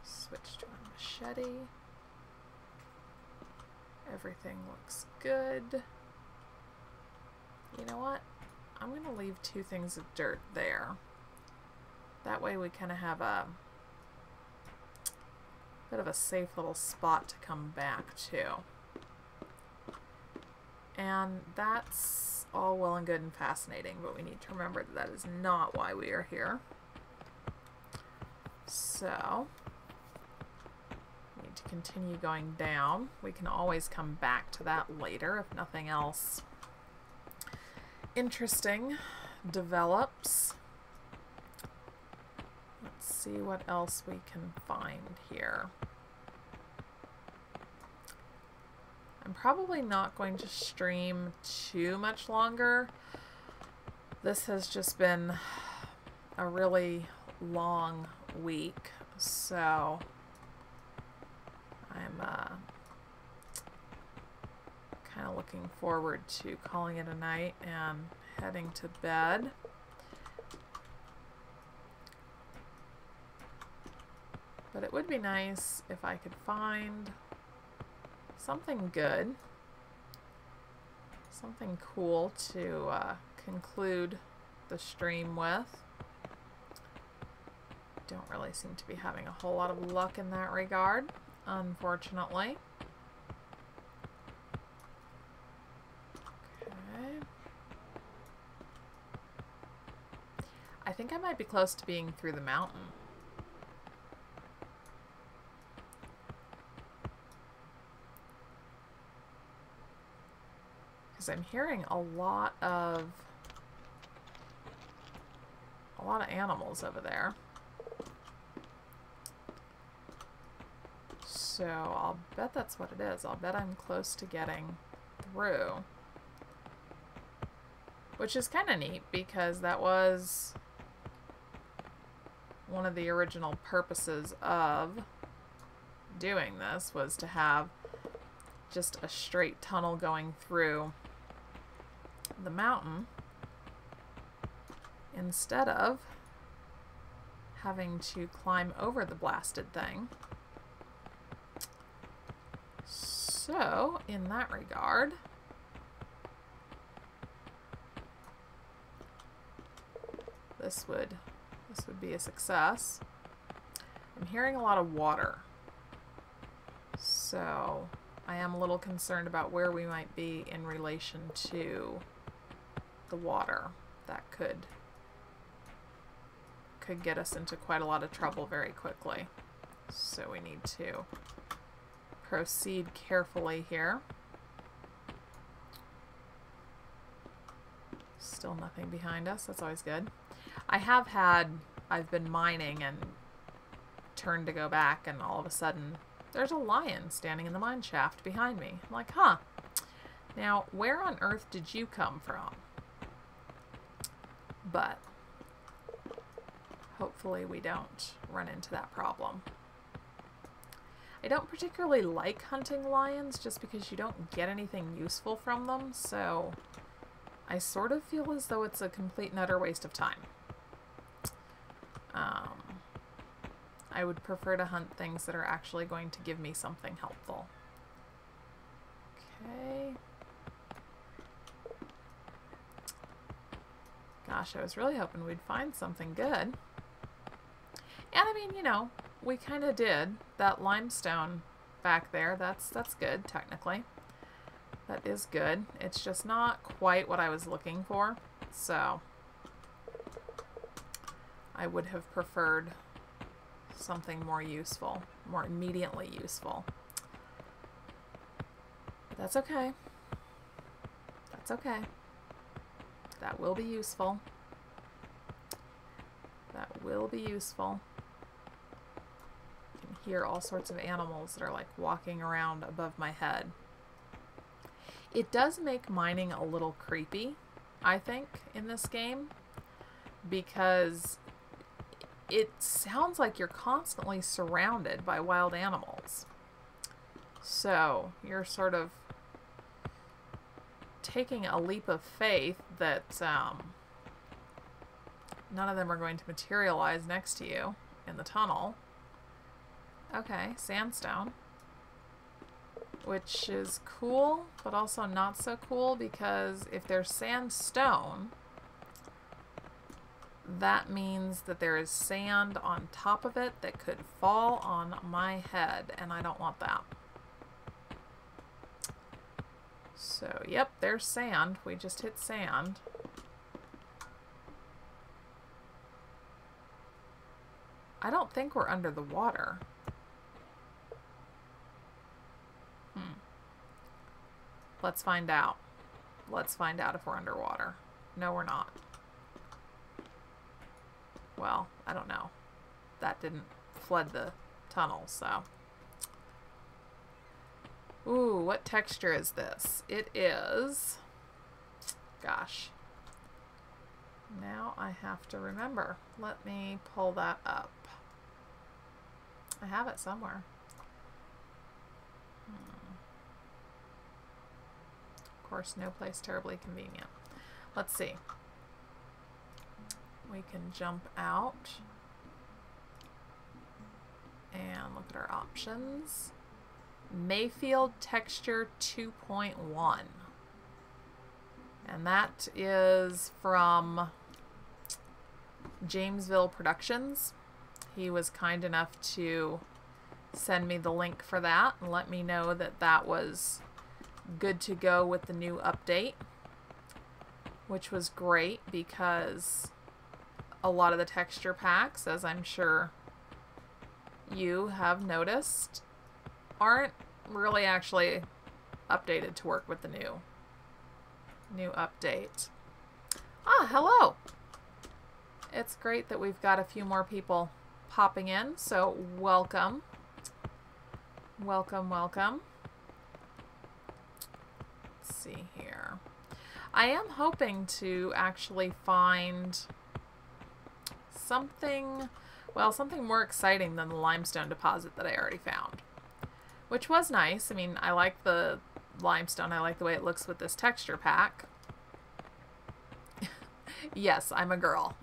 Switch to a machete. Everything looks good. You know what? I'm going to leave 2 things of dirt there. That way we kind of have a bit of a safe little spot to come back to. And that's all well and good and fascinating, but we need to remember that that is not why we are here. So, we need to continue going down. We can always come back to that later if nothing else interesting develops. Let's see what else we can find here. I'm probably not going to stream too much longer. This has just been a really long week, so I'm kind of looking forward to calling it a night and heading to bed. But it would be nice if I could find something good, something cool to conclude the stream with. Don't really seem to be having a whole lot of luck in that regard, unfortunately. Okay. I think I might be close to being through the mountain. I'm hearing a lot of animals over there. So I'll bet that's what it is. I'll bet I'm close to getting through. Which is kind of neat because that was one of the original purposes of doing this, was to have just a straight tunnel going through the mountain instead of having to climb over the blasted thing. So, in that regard, this would be a success. I'm hearing a lot of water, so I am a little concerned about where we might be in relation to the water. That could get us into quite a lot of trouble very quickly. So we need to proceed carefully here. Still nothing behind us. That's always good. I've been mining and turned to go back, and all of a sudden there's a lion standing in the mine shaft behind me. I'm like, huh. Now, where on earth did you come from? But hopefully we don't run into that problem. I don't particularly like hunting lions just because you don't get anything useful from them, so I sort of feel as though it's a complete and utter waste of time. I would prefer to hunt things that are actually going to give me something helpful. Okay. Gosh, I was really hoping we'd find something good. And I mean, you know, we kind of did. That limestone back there, that's good, technically. That is good. It's just not quite what I was looking for. So, I would have preferred something more useful, more immediately useful. But that's okay. That's okay. That will be useful. That will be useful. You can hear all sorts of animals that are like walking around above my head. It does make mining a little creepy I think, in this game, because it sounds like you're constantly surrounded by wild animals. So you're sort of taking a leap of faith that none of them are going to materialize next to you in the tunnel. Okay, sandstone. Which is cool, but also not so cool, because if there's sandstone, that means that there is sand on top of it that could fall on my head, and I don't want that. So, yep, there's sand. We just hit sand. I don't think we're under the water. Let's find out. Let's find out if we're underwater. No, we're not. Well, I don't know. That didn't flood the tunnel, so. Ooh, what texture is this? It is... Gosh. Now I have to remember. Let me pull that up. I have it somewhere. Of course, no place terribly convenient. Let's see. We can jump out and look at our options. Mayfield Texture 2.1. And that is from Jamesville Productions. He was kind enough to send me the link for that and let me know that that was good to go with the new update, which was great because a lot of the texture packs, as I'm sure you have noticed, aren't really actually updated to work with the new update. Ah, hello! It's great that we've got a few more people popping in, so welcome. Welcome, welcome. Let's see here. I am hoping to actually find something, well, something more exciting than the limestone deposit that I already found, which was nice. I mean, I like the limestone. I like the way it looks with this texture pack. Yes, I'm a girl.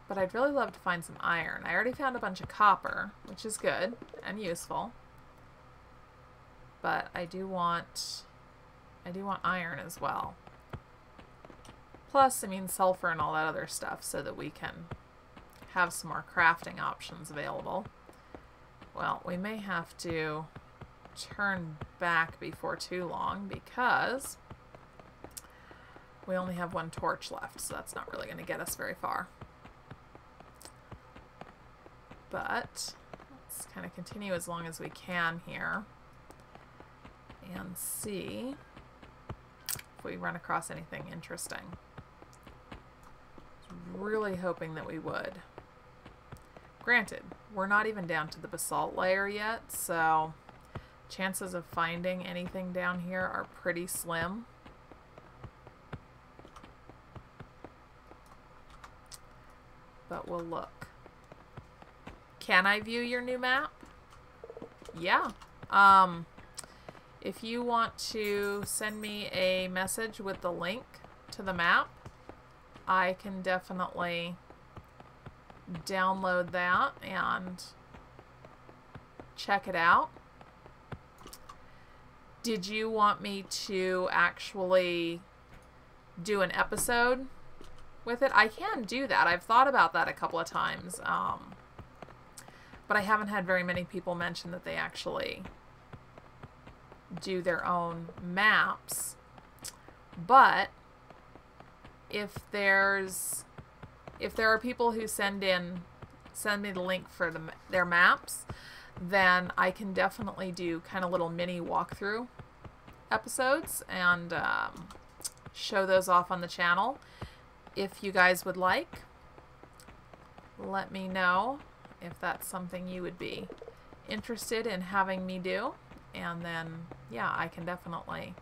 But I'd really love to find some iron. I already found a bunch of copper, which is good and useful. But I do want iron as well. Plus, I mean, sulfur and all that other stuff so that we can have some more crafting options available. Well, we may have to turn back before too long because we only have one torch left, so that's not really going to get us very far. But let's kind of continue as long as we can here and see if we run across anything interesting. Really hoping that we would. Granted, we're not even down to the basalt layer yet, so chances of finding anything down here are pretty slim. But we'll look. Can I view your new map? Yeah. If you want to send me a message with the link to the map, I can definitely download that and check it out. Did you want me to actually do an episode with it? I can do that. I've thought about that a couple of times. But I haven't had very many people mention that they actually do their own maps. But if there are people who send me the link for their maps, then I can definitely do kind of little mini walkthrough episodes and show those off on the channel. If you guys would like, let me know if that's something you would be interested in having me do, and then, yeah, I can definitely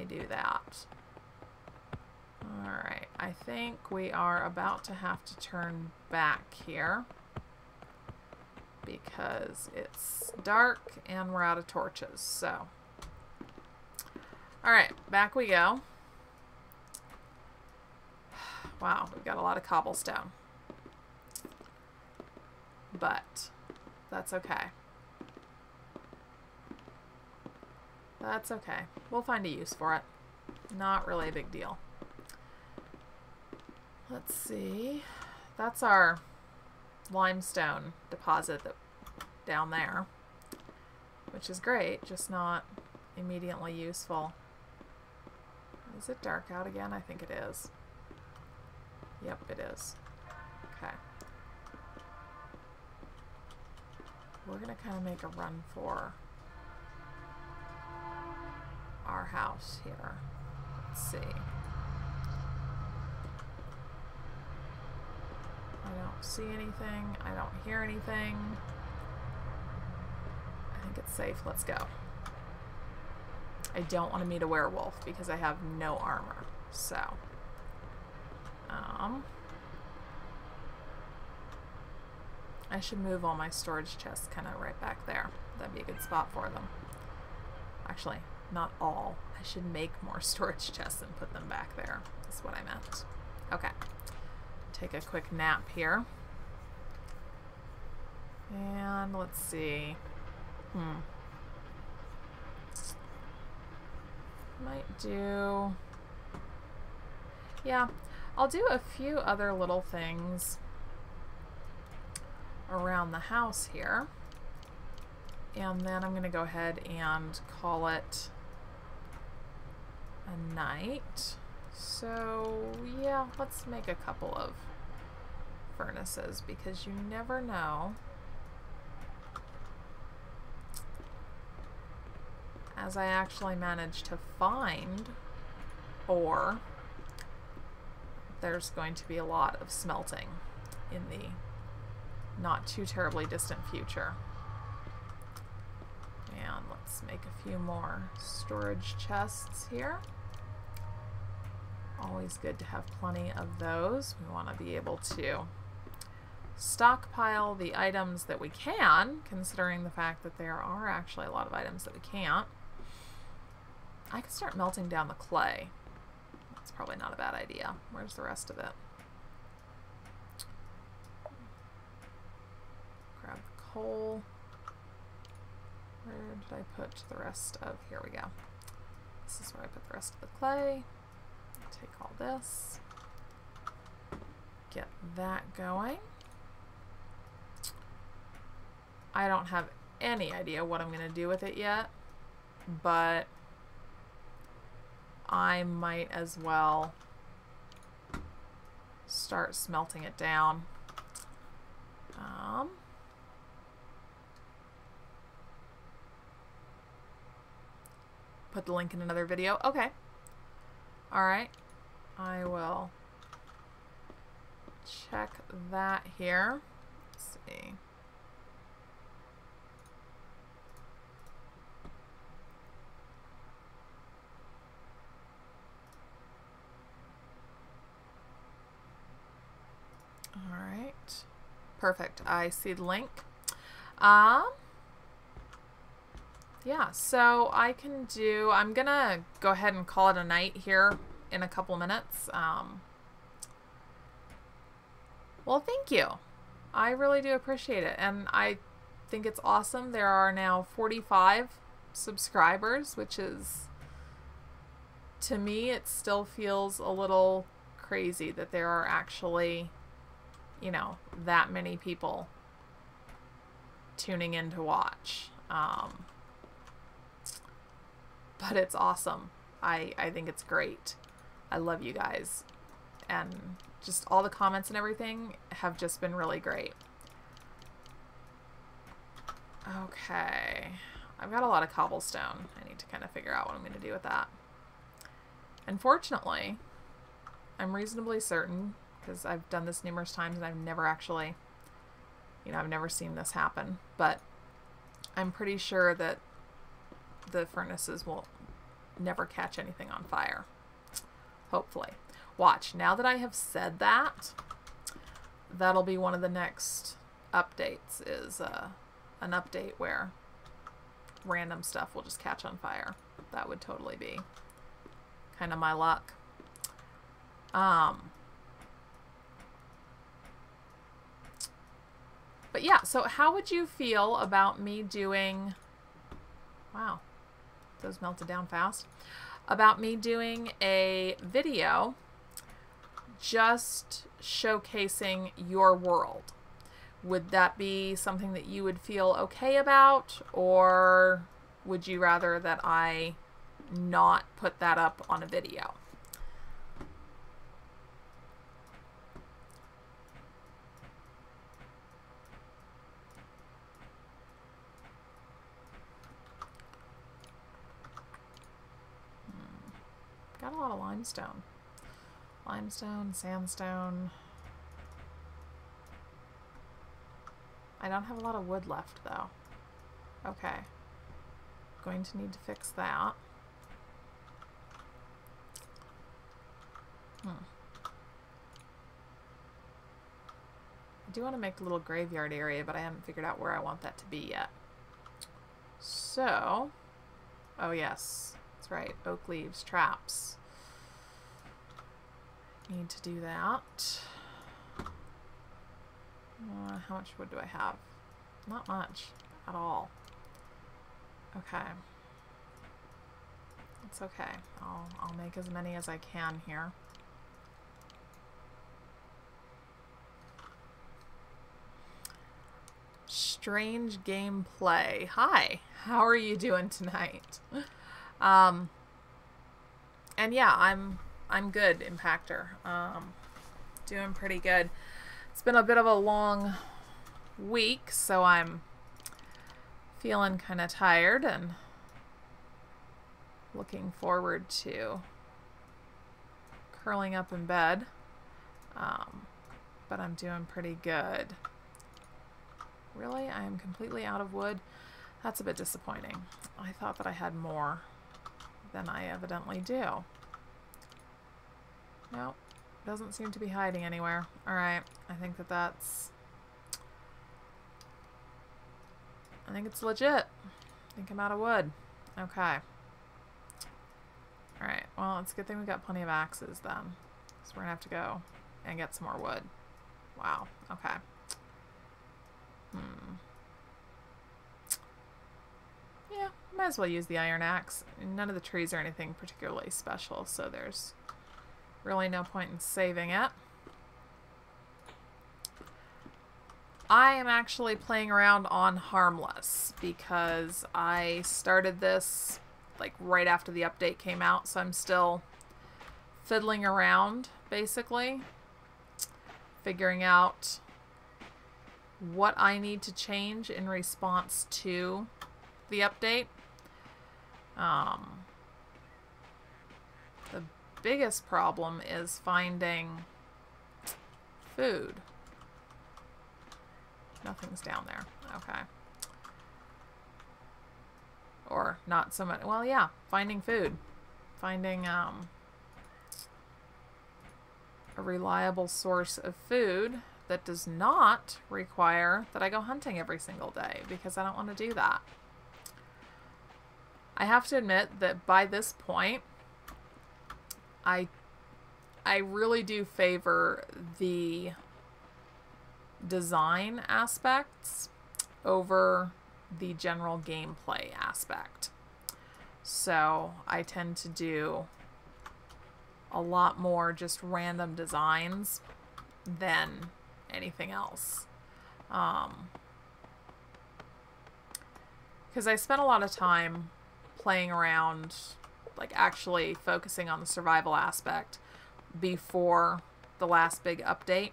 do that. Alright, I think we are about to have to turn back here because it's dark and we're out of torches, so. Alright, back we go. Wow, we've got a lot of cobblestone. But that's okay. That's okay. We'll find a use for it. Not really a big deal. Let's see. That's our limestone deposit down there, which is great, just not immediately useful. Is it dark out again? I think it is. Yep, it is. Okay. We're going to kind of make a run for our house here. Let's see. I don't see anything. I don't hear anything. I think it's safe. Let's go. I don't want to meet a werewolf because I have no armor. So, I should move all my storage chests kind of right back there. That'd be a good spot for them. Actually, not all. I should make more storage chests and put them back there. That's what I meant. Okay. Take a quick nap here. And let's see. Might do... Yeah, I'll do a few other little things around the house here. And then I'm going to go ahead and call it a night. So, yeah, let's make a couple of furnaces because you never know. As I actually managed to find ore, there's going to be a lot of smelting in the not too terribly distant future. And let's make a few more storage chests here. Always good to have plenty of those. We want to be able to stockpile the items that we can, considering the fact that there are actually a lot of items that we can't. I could start melting down the clay. That's probably not a bad idea. Where's the rest of it? Grab the coal. Where did I put the rest of... Here we go. This is where I put the rest of the clay. Take all this. Get that going. I don't have any idea what I'm going to do with it yet, but I might as well start smelting it down. Put the link in another video. Okay. All right. I will check that here. Let's see. All right. Perfect. I see the link. Yeah, so I'm gonna go ahead and call it a night here in a couple minutes. Well, thank you. I really do appreciate it. And I think it's awesome. There are now 45 subscribers, which is, to me, it still feels a little crazy that there are actually, you know, that many people tuning in to watch. But it's awesome. I think it's great. I love you guys. And just all the comments and everything have just been really great. Okay. I've got a lot of cobblestone. I need to kind of figure out what I'm going to do with that. Unfortunately, I'm reasonably certain, because I've done this numerous times and I've never actually, you know, I've never seen this happen. But I'm pretty sure that the furnaces will never catch anything on fire. Hopefully. Watch, now that I have said that, that'll be one of the next updates, is an update where random stuff will just catch on fire. That would totally be kind of my luck. But yeah, so how would you feel about me doing... Wow, those melted down fast. About me doing a video just showcasing your world. Would that be something that you would feel okay about, or would you rather that I not put that up on a video? Got a lot of limestone. Limestone, sandstone. I don't have a lot of wood left though. Okay. Going to need to fix that. I do want to make a little graveyard area, but I haven't figured out where I want that to be yet. So, oh yes, that's right, oak leaves, traps. Need to do that. How much wood do I have? Not much at all. Okay. It's okay. I'll make as many as I can here. Strange gameplay. Hi. How are you doing tonight? And yeah, I'm good, Impactor. Doing pretty good. It's been a bit of a long week, so I'm feeling kind of tired and looking forward to curling up in bed. But I'm doing pretty good. Really? I am completely out of wood? That's a bit disappointing. I thought that I had more than I evidently do. Nope. Doesn't seem to be hiding anywhere. Alright. I think that that's... I think it's legit. I think I'm out of wood. Okay. Alright. Well, it's a good thing we got plenty of axes then. So we're gonna have to go and get some more wood. Wow. Okay. Yeah, might as well use the iron axe. None of the trees are anything particularly special, so there's really no point in saving it. I am actually playing around on Harmless because I started this like right after the update came out, so I'm still fiddling around basically, figuring out what I need to change in response to the update. The biggest problem is finding food. Nothing's down there. Okay. Or not so much. Well, yeah, finding food. Finding a reliable source of food that does not require that I go hunting every single day, because I don't want to do that. I have to admit that by this point, I really do favor the design aspects over the general gameplay aspect. So I tend to do a lot more just random designs than anything else. Because I spent a lot of time playing around, like actually focusing on the survival aspect before the last big update.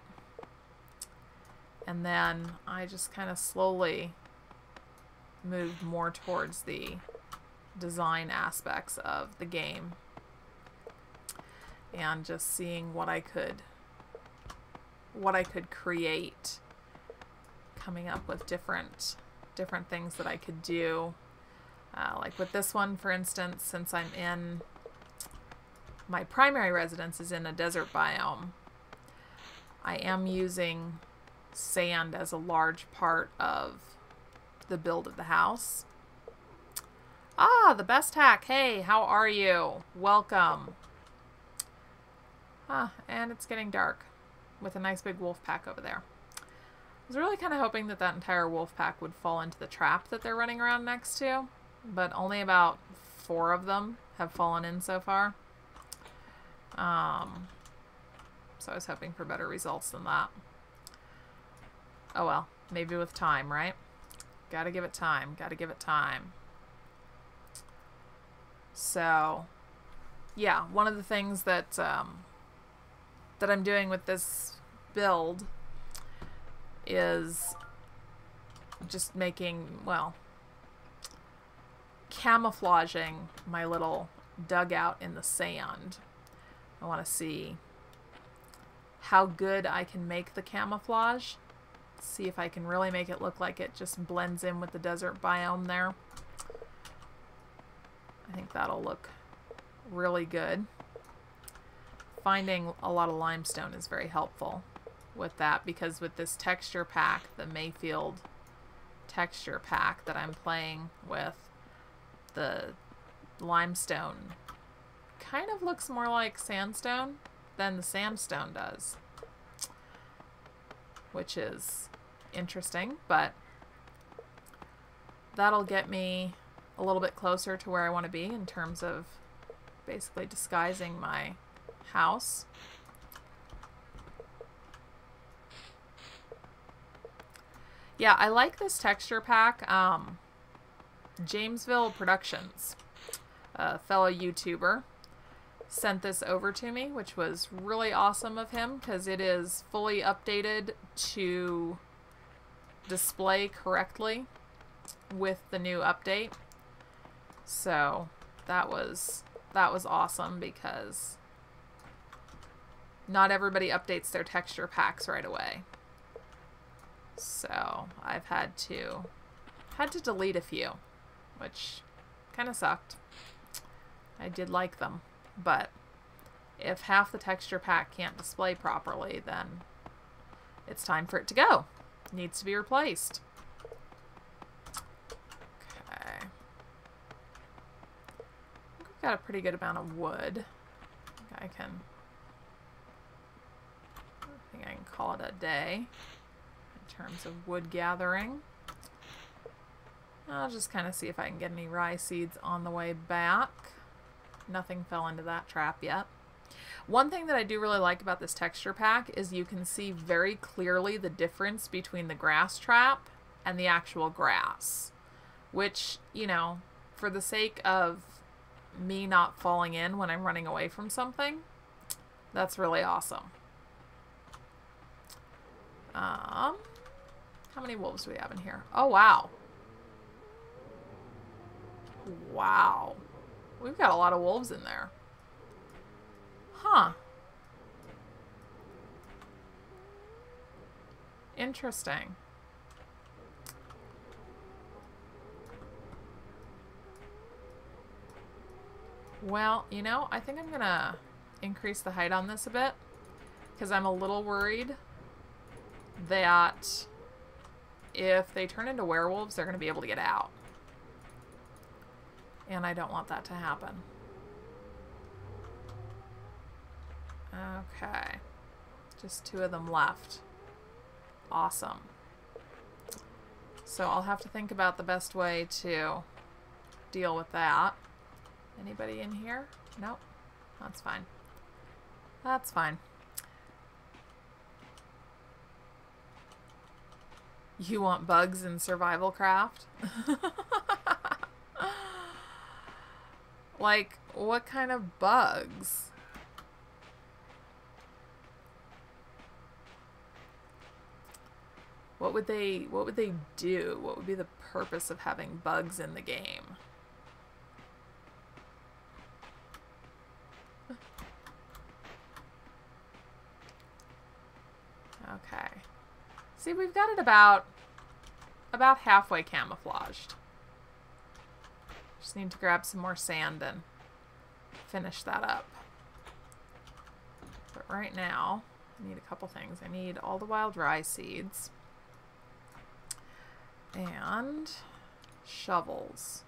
And then I just kind of slowly moved more towards the design aspects of the game and just seeing what I could create, coming up with different different things that I could do. Like with this one, for instance, since I'm in my primary residence is in a desert biome, I am using sand as a large part of the build of the house. Ah, the best hack. Hey, how are you? Welcome. And it's getting dark with a nice big wolf pack over there. I was really kind of hoping that that entire wolf pack would fall into the trap that they're running around next to, but only about 4 of them have fallen in so far. So I was hoping for better results than that. Oh well, maybe with time, right? Gotta give it time. Gotta give it time. So, yeah, one of the things that that I'm doing with this build is just making, well, camouflaging my little dugout in the sand. I want to see how good I can make the camouflage. See if I can really make it look like it just blends in with the desert biome there. I think that'll look really good. Finding a lot of limestone is very helpful with that, because with this texture pack, the Mayfield texture pack that I'm playing with, the limestone kind of looks more like sandstone than the sandstone does, which is interesting, but that'll get me a little bit closer to where I want to be in terms of basically disguising my house. Yeah, I like this texture pack. Jamesville Productions, a fellow YouTuber, sent this over to me, which was really awesome of him because it is fully updated to display correctly with the new update. So that was awesome, because not everybody updates their texture packs right away. So I've had to delete a few, which kind of sucked. I did like them, but if half the texture pack can't display properly, then it's time for it to go. It needs to be replaced. Okay. We've got a pretty good amount of wood. I think I can call it a day in terms of wood gathering. I'll just kind of see if I can get any rye seeds on the way back. Nothing fell into that trap yet. One thing that I do really like about this texture pack is you can see very clearly the difference between the grass trap and the actual grass, which, you know, for the sake of me not falling in when I'm running away from something, that's really awesome. How many wolves do we have in here? Oh, wow. Wow. We've got a lot of wolves in there. Huh. Interesting. Well, you know, I think I'm gonna increase the height on this a bit, because I'm a little worried that if they turn into werewolves, they're gonna be able to get out. And I don't want that to happen. Okay. Just 2 of them left. Awesome. So I'll have to think about the best way to deal with that. Anybody in here? Nope. That's fine. That's fine. You want bugs in Survivalcraft? Like, what kind of bugs? What would they do? What would be the purpose of having bugs in the game? Okay. See, we've got it about about halfway camouflaged. Just need to grab some more sand and finish that up. But right now, I need a couple things. I need all the wild rye seeds and shovels.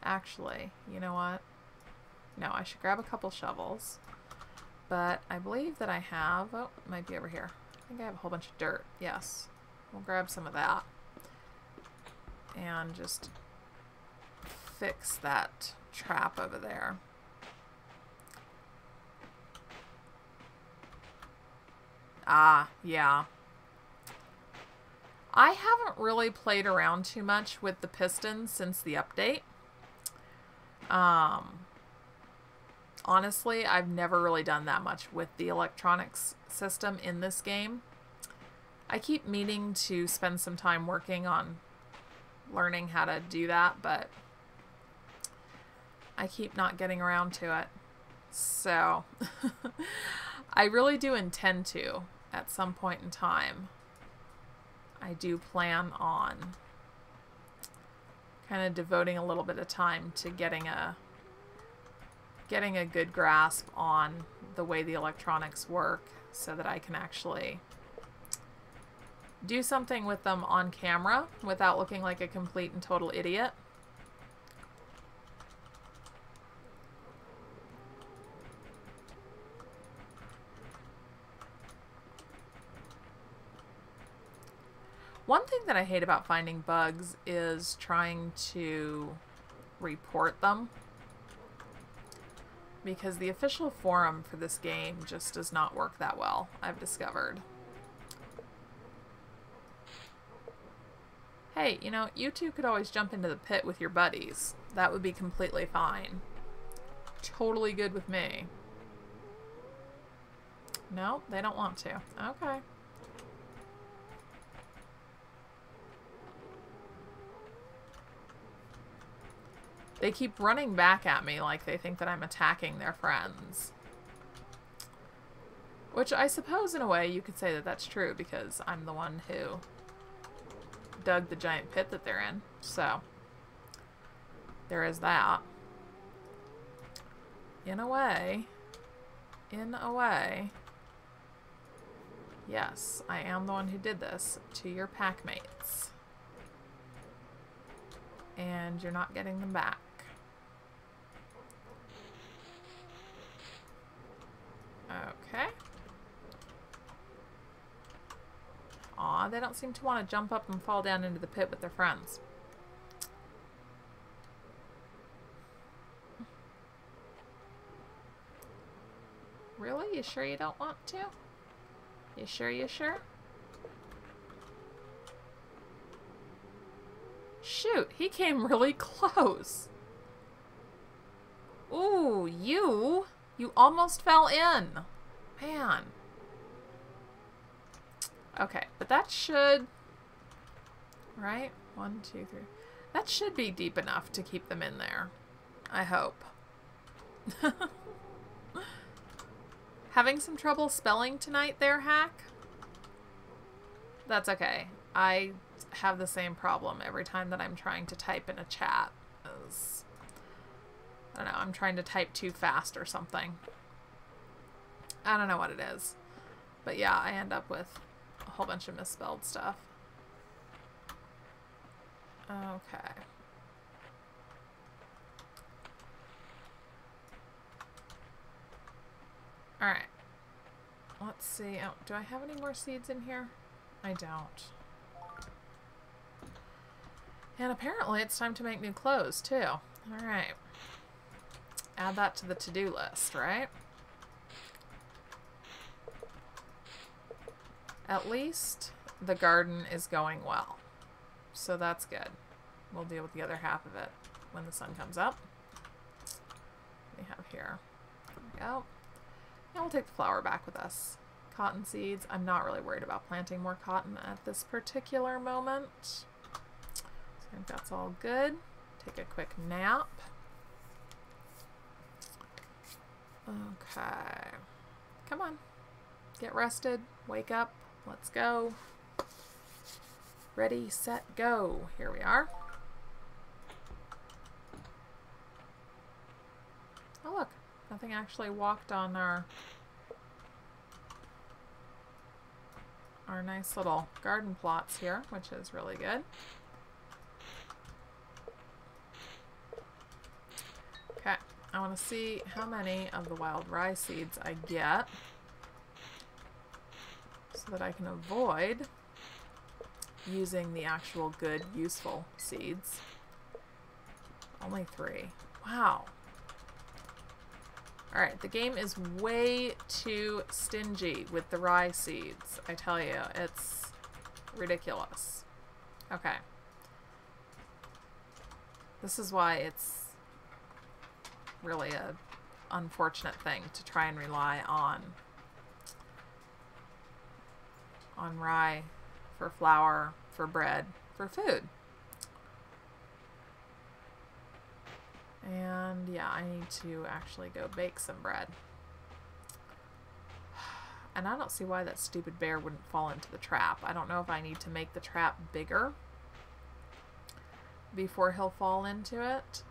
Actually, you know what? No, I should grab a couple shovels. But I believe that I have... Oh, it might be over here. I think I have a whole bunch of dirt. Yes. We'll grab some of that. And just fix that trap over there. Ah, yeah. I haven't really played around too much with the pistons since the update. Honestly, I've never really done that much with the electronics system in this game. I keep meaning to spend some time working on learning how to do that, but I keep not getting around to it. So, I really do intend to at some point in time. I do plan on kind of devoting a little bit of time to getting a good grasp on the way the electronics work so that I can actually do something with them on camera without looking like a complete and total idiot. One thing that I hate about finding bugs is trying to report them, because the official forum for this game just does not work that well, I've discovered. Hey, you know, you two could always jump into the pit with your buddies. That would be completely fine. Totally good with me. No, they don't want to. Okay. They keep running back at me like they think that I'm attacking their friends. Which I suppose in a way you could say that that's true because I'm the one who dug the giant pit that they're in. So, there is that. In a way, yes, I am the one who did this to your pack mates. And you're not getting them back. Okay. Aw, they don't seem to want to jump up and fall down into the pit with their friends. Really? You sure you don't want to? You sure, you sure? Shoot, he came really close. Ooh, you almost fell in. Man. Okay, but that should, right? 1, 2, 3. That should be deep enough to keep them in there. I hope. Having some trouble spelling tonight there, Hack? That's okay. I have the same problem every time that I'm trying to type in a chat. I don't know, I'm trying to type too fast or something. I don't know what it is. But yeah, I end up with a whole bunch of misspelled stuff. Okay. Alright. Let's see. Oh, do I have any more seeds in here? I don't. And apparently it's time to make new clothes, too. Alright. Add that to the to-do list, right? At least the garden is going well. So that's good. We'll deal with the other half of it when the sun comes up. We have here. There we go. And we'll take the flour back with us. Cotton seeds. I'm not really worried about planting more cotton at this particular moment. So I think that's all good. Take a quick nap. Okay. Come on. Get rested. Wake up. let's go. Ready, set, go. Here we are. Oh look, nothing actually walked on our nice little garden plots here, which is really good. Okay, I want to see how many of the wild rye seeds I get so that I can avoid using the actual good, useful seeds. Only 3. Wow. Alright, the game is way too stingy with the rye seeds. I tell you, it's ridiculous. Okay. This is why it's really a unfortunate thing to try and rely on rye for flour, for bread, for food. And yeah, I need to actually go bake some bread. And I don't see why that stupid bear wouldn't fall into the trap. I don't know if I need to make the trap bigger before he'll fall into it.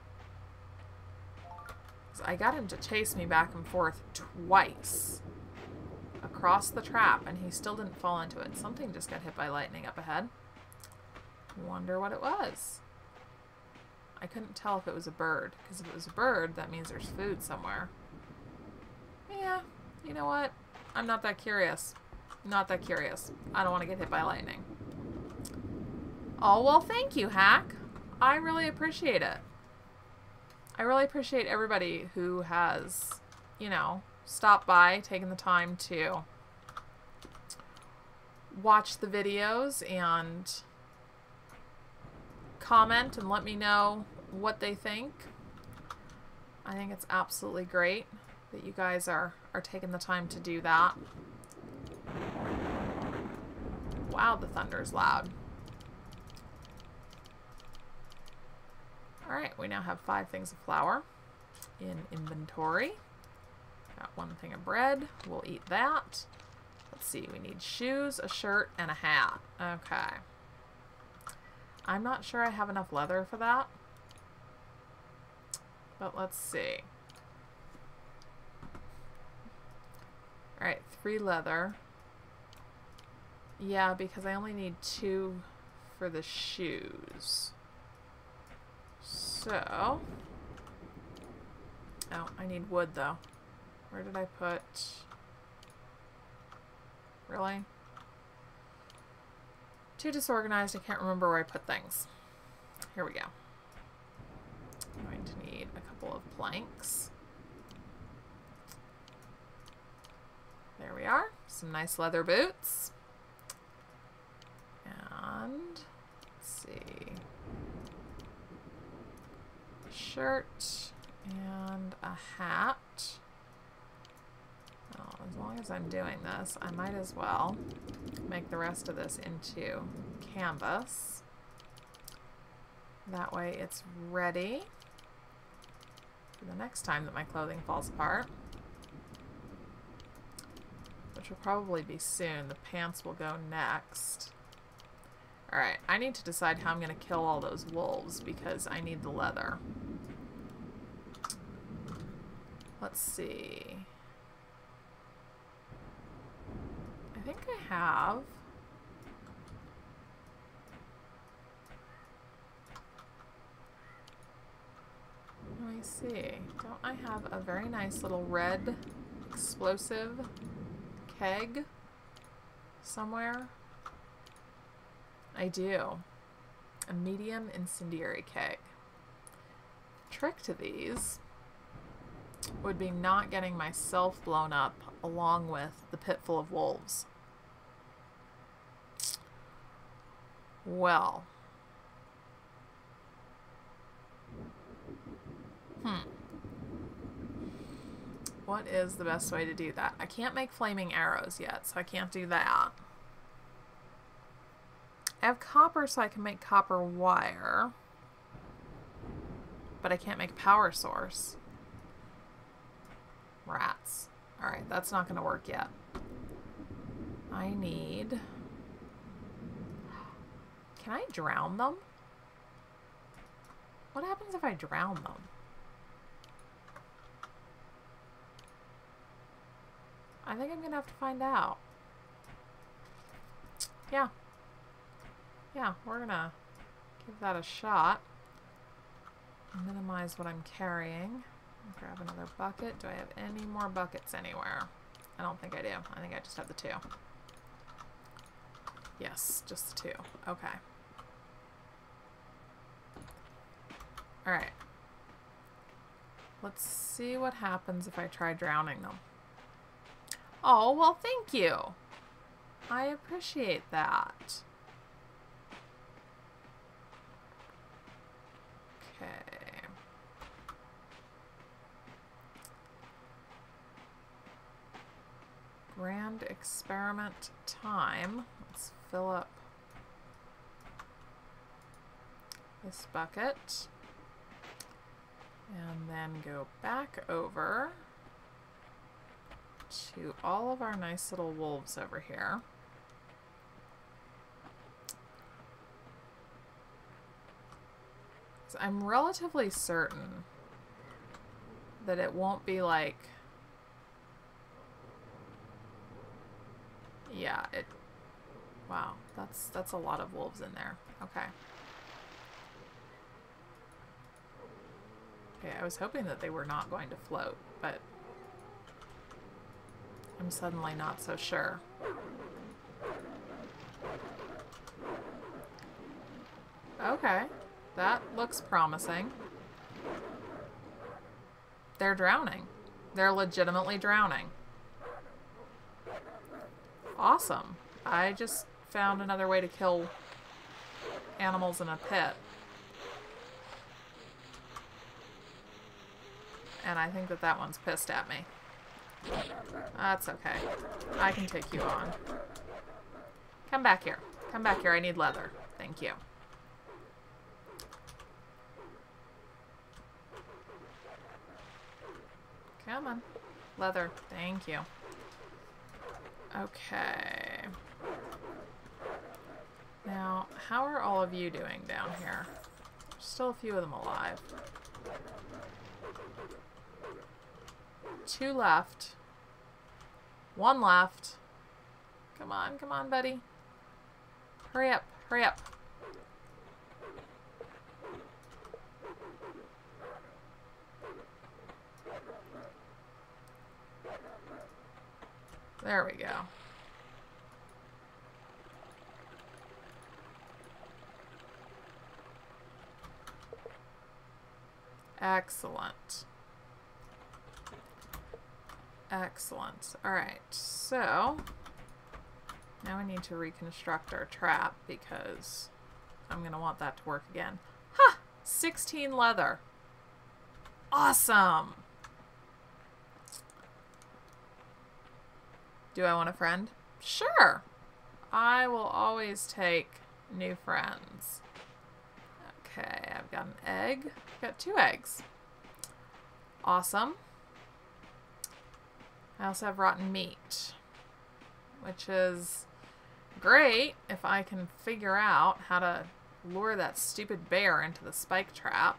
'Cause I got him to chase me back and forth twice across the trap and he still didn't fall into it. Something just got hit by lightning up ahead. Wonder what it was. I couldn't tell if it was a bird, because if it was a bird, that means there's food somewhere. Yeah, you know what? I'm not that curious. Not that curious. I don't want to get hit by lightning. Oh, well, thank you, Hack. I really appreciate it. I really appreciate everybody who has, you know, stopped by, taken the time to watch the videos and comment and let me know what they think. I think it's absolutely great that you guys are taking the time to do that. Wow, the thunder's loud. Alright, we now have 5 things of flour in inventory. Got 1 thing of bread. We'll eat that. Let's see, we need shoes, a shirt, and a hat. Okay. I'm not sure I have enough leather for that. But let's see. Alright, 3 leather. Yeah, because I only need 2 for the shoes. So... oh, I need wood though. Where did I put... really? Too disorganized, I can't remember where I put things. Here we go. I'm going to need a couple of planks. There we are. Some nice leather boots. And let's see. A shirt and a hat. Well, as long as I'm doing this, I might as well make the rest of this into canvas. That way it's ready for the next time that my clothing falls apart. Which will probably be soon. The pants will go next. Alright, I need to decide how I'm going to kill all those wolves because I need the leather. Let's see. I think I have... let me see. Don't I have a very nice little red explosive keg somewhere? I do. A medium incendiary keg. Trick to these would be not getting myself blown up along with the pit full of wolves. Well. What is the best way to do that? I can't make flaming arrows yet, so I can't do that. I have copper, so I can make copper wire. But I can't make a power source. Rats. Alright, that's not going to work yet. I need... Can I drown them? What happens if I drown them? I think I'm gonna have to find out. Yeah. Yeah, we're gonna give that a shot. Minimize what I'm carrying. Grab another bucket. Do I have any more buckets anywhere? I don't think I do. I think I just have the 2. Yes, just the 2. Okay. Alright. Let's see what happens if I try drowning them. Oh, well, thank you. I appreciate that. Okay. Grand experiment time. Let's fill up this bucket. And then go back over to all of our nice little wolves over here. So I'm relatively certain that it won't be like... Yeah, it... Wow, that's a lot of wolves in there. Okay. Okay, I was hoping that they were not going to float, but I'm suddenly not so sure. Okay, that looks promising. They're drowning. They're legitimately drowning. Awesome. I just found another way to kill animals in a pit. And I think that that one's pissed at me. That's okay. I can take you on. Come back here. Come back here. I need leather. Thank you. Come on. Leather. Thank you. Okay. Now, how are all of you doing down here? There's still a few of them alive. 2 left. 1 left. Come on, buddy. Hurry up, hurry up. There we go. Excellent. Excellent. Alright, so now we need to reconstruct our trap because I'm going to want that to work again. Ha! 16 leather. Awesome! Do I want a friend? Sure! I will always take new friends. Okay, I've got an egg. I've got 2 eggs. Awesome. I also have rotten meat, which is great if I can figure out how to lure that stupid bear into the spike trap.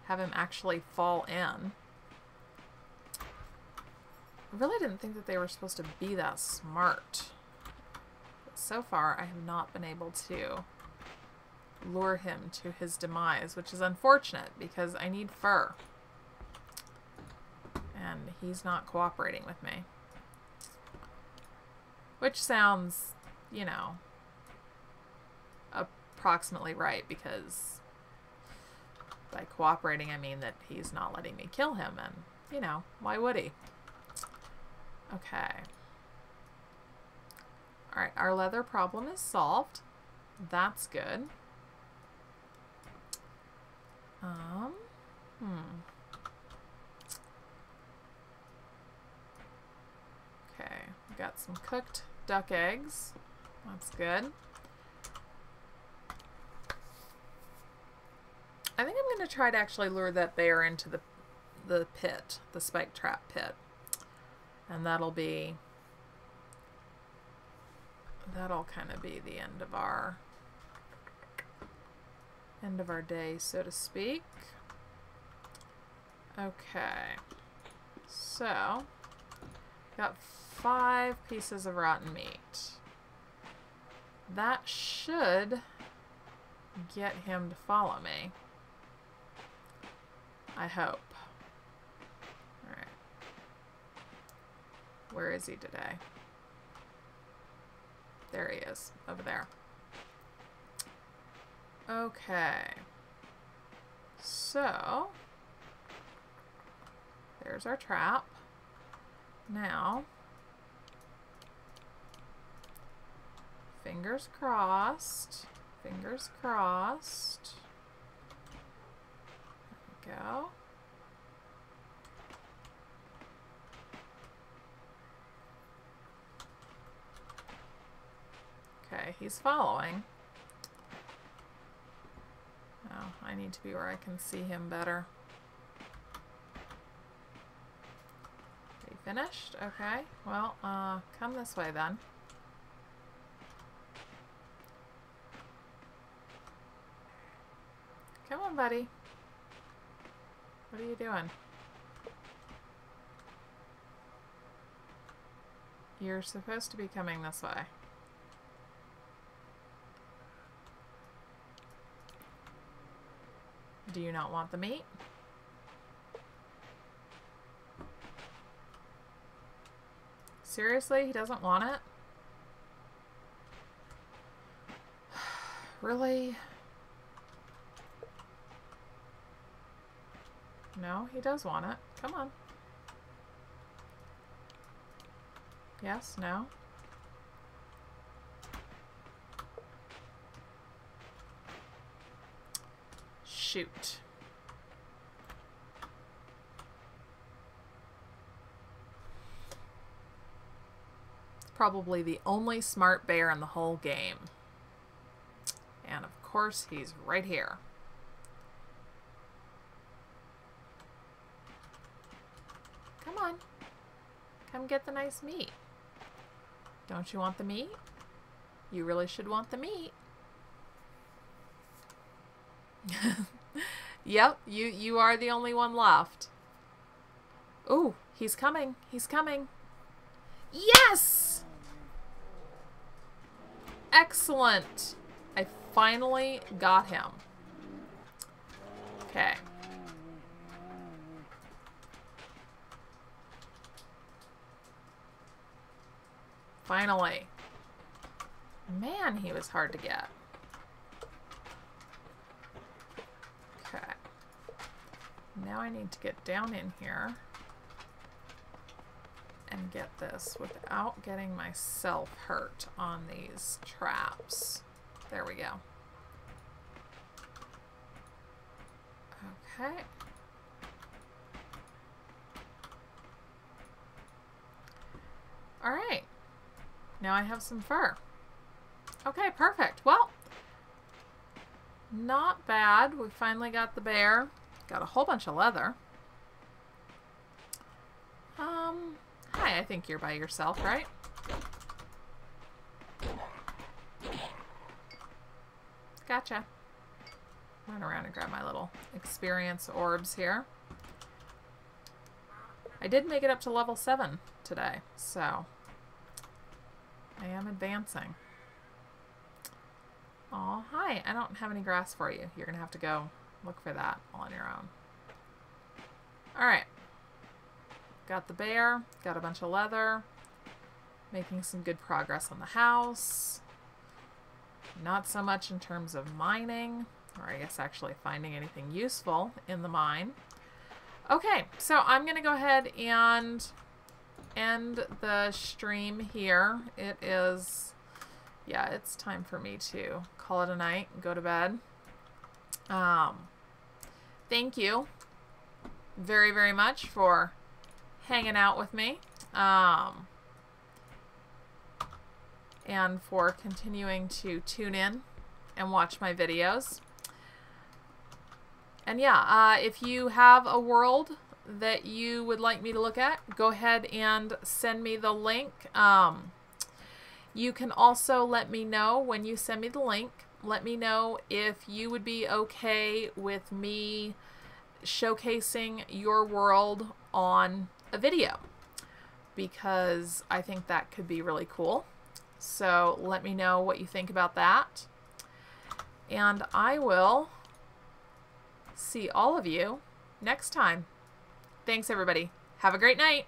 Have him actually fall in. I really didn't think that they were supposed to be that smart. But so far, I have not been able to lure him to his demise, which is unfortunate because I need fur. And he's not cooperating with me. Which sounds, you know, approximately right, because by cooperating I mean that he's not letting me kill him, and, you know, why would he? Okay. Alright, our leather problem is solved. That's good. Okay, we got some cooked duck eggs. That's good. I think I'm going to try to actually lure that bear into the pit, the spike trap pit. And that'll be that'll kind of be the end of our day, so to speak. Okay, so got 5 pieces of rotten meat. That should get him to follow me. I hope. All right. Where is he today? There he is, over there. Okay. So, there's our trap. Now, fingers crossed. Fingers crossed. There we go. Okay, he's following. Oh, I need to be where I can see him better. Are you finished? Okay. Well, come this way then. Come on, buddy. What are you doing? You're supposed to be coming this way. Do you not want the meat? Seriously? He doesn't want it? Really? No, he does want it. Come on. Yes? No? Shoot. It's probably the only smart bear in the whole game. And of course, he's right here. Come on. Come get the nice meat. Don't you want the meat? You really should want the meat. Yep, you are the only one left. Ooh, he's coming. He's coming. Yes! Excellent. I finally got him. Okay. Finally. Man, he was hard to get. Okay. Now I need to get down in here and get this without getting myself hurt on these traps. There we go. Okay. All right. Now I have some fur. Okay, perfect. Well, not bad. We finally got the bear. Got a whole bunch of leather. Hi, I think you're by yourself, right? Gotcha. Run around and grab my little experience orbs here. I did make it up to level 7 today, so I am advancing. Oh, hi. I don't have any grass for you. You're going to have to go look for that all on your own. All right. Got the bear. Got a bunch of leather. Making some good progress on the house. Not so much in terms of mining, or I guess actually finding anything useful in the mine. Okay, so I'm going to go ahead and end the stream here. It is, yeah, it's time for me to call it a night and go to bed. Thank you very, very much for hanging out with me. And for continuing to tune in and watch my videos. And yeah, if you have a world that you would like me to look at, go ahead and send me the link. You can also let me know when you send me the link. Let me know if you would be okay with me showcasing your world on a video, because I think that could be really cool. So let me know what you think about that. And I will see all of you next time. Thanks, everybody. Have a great night.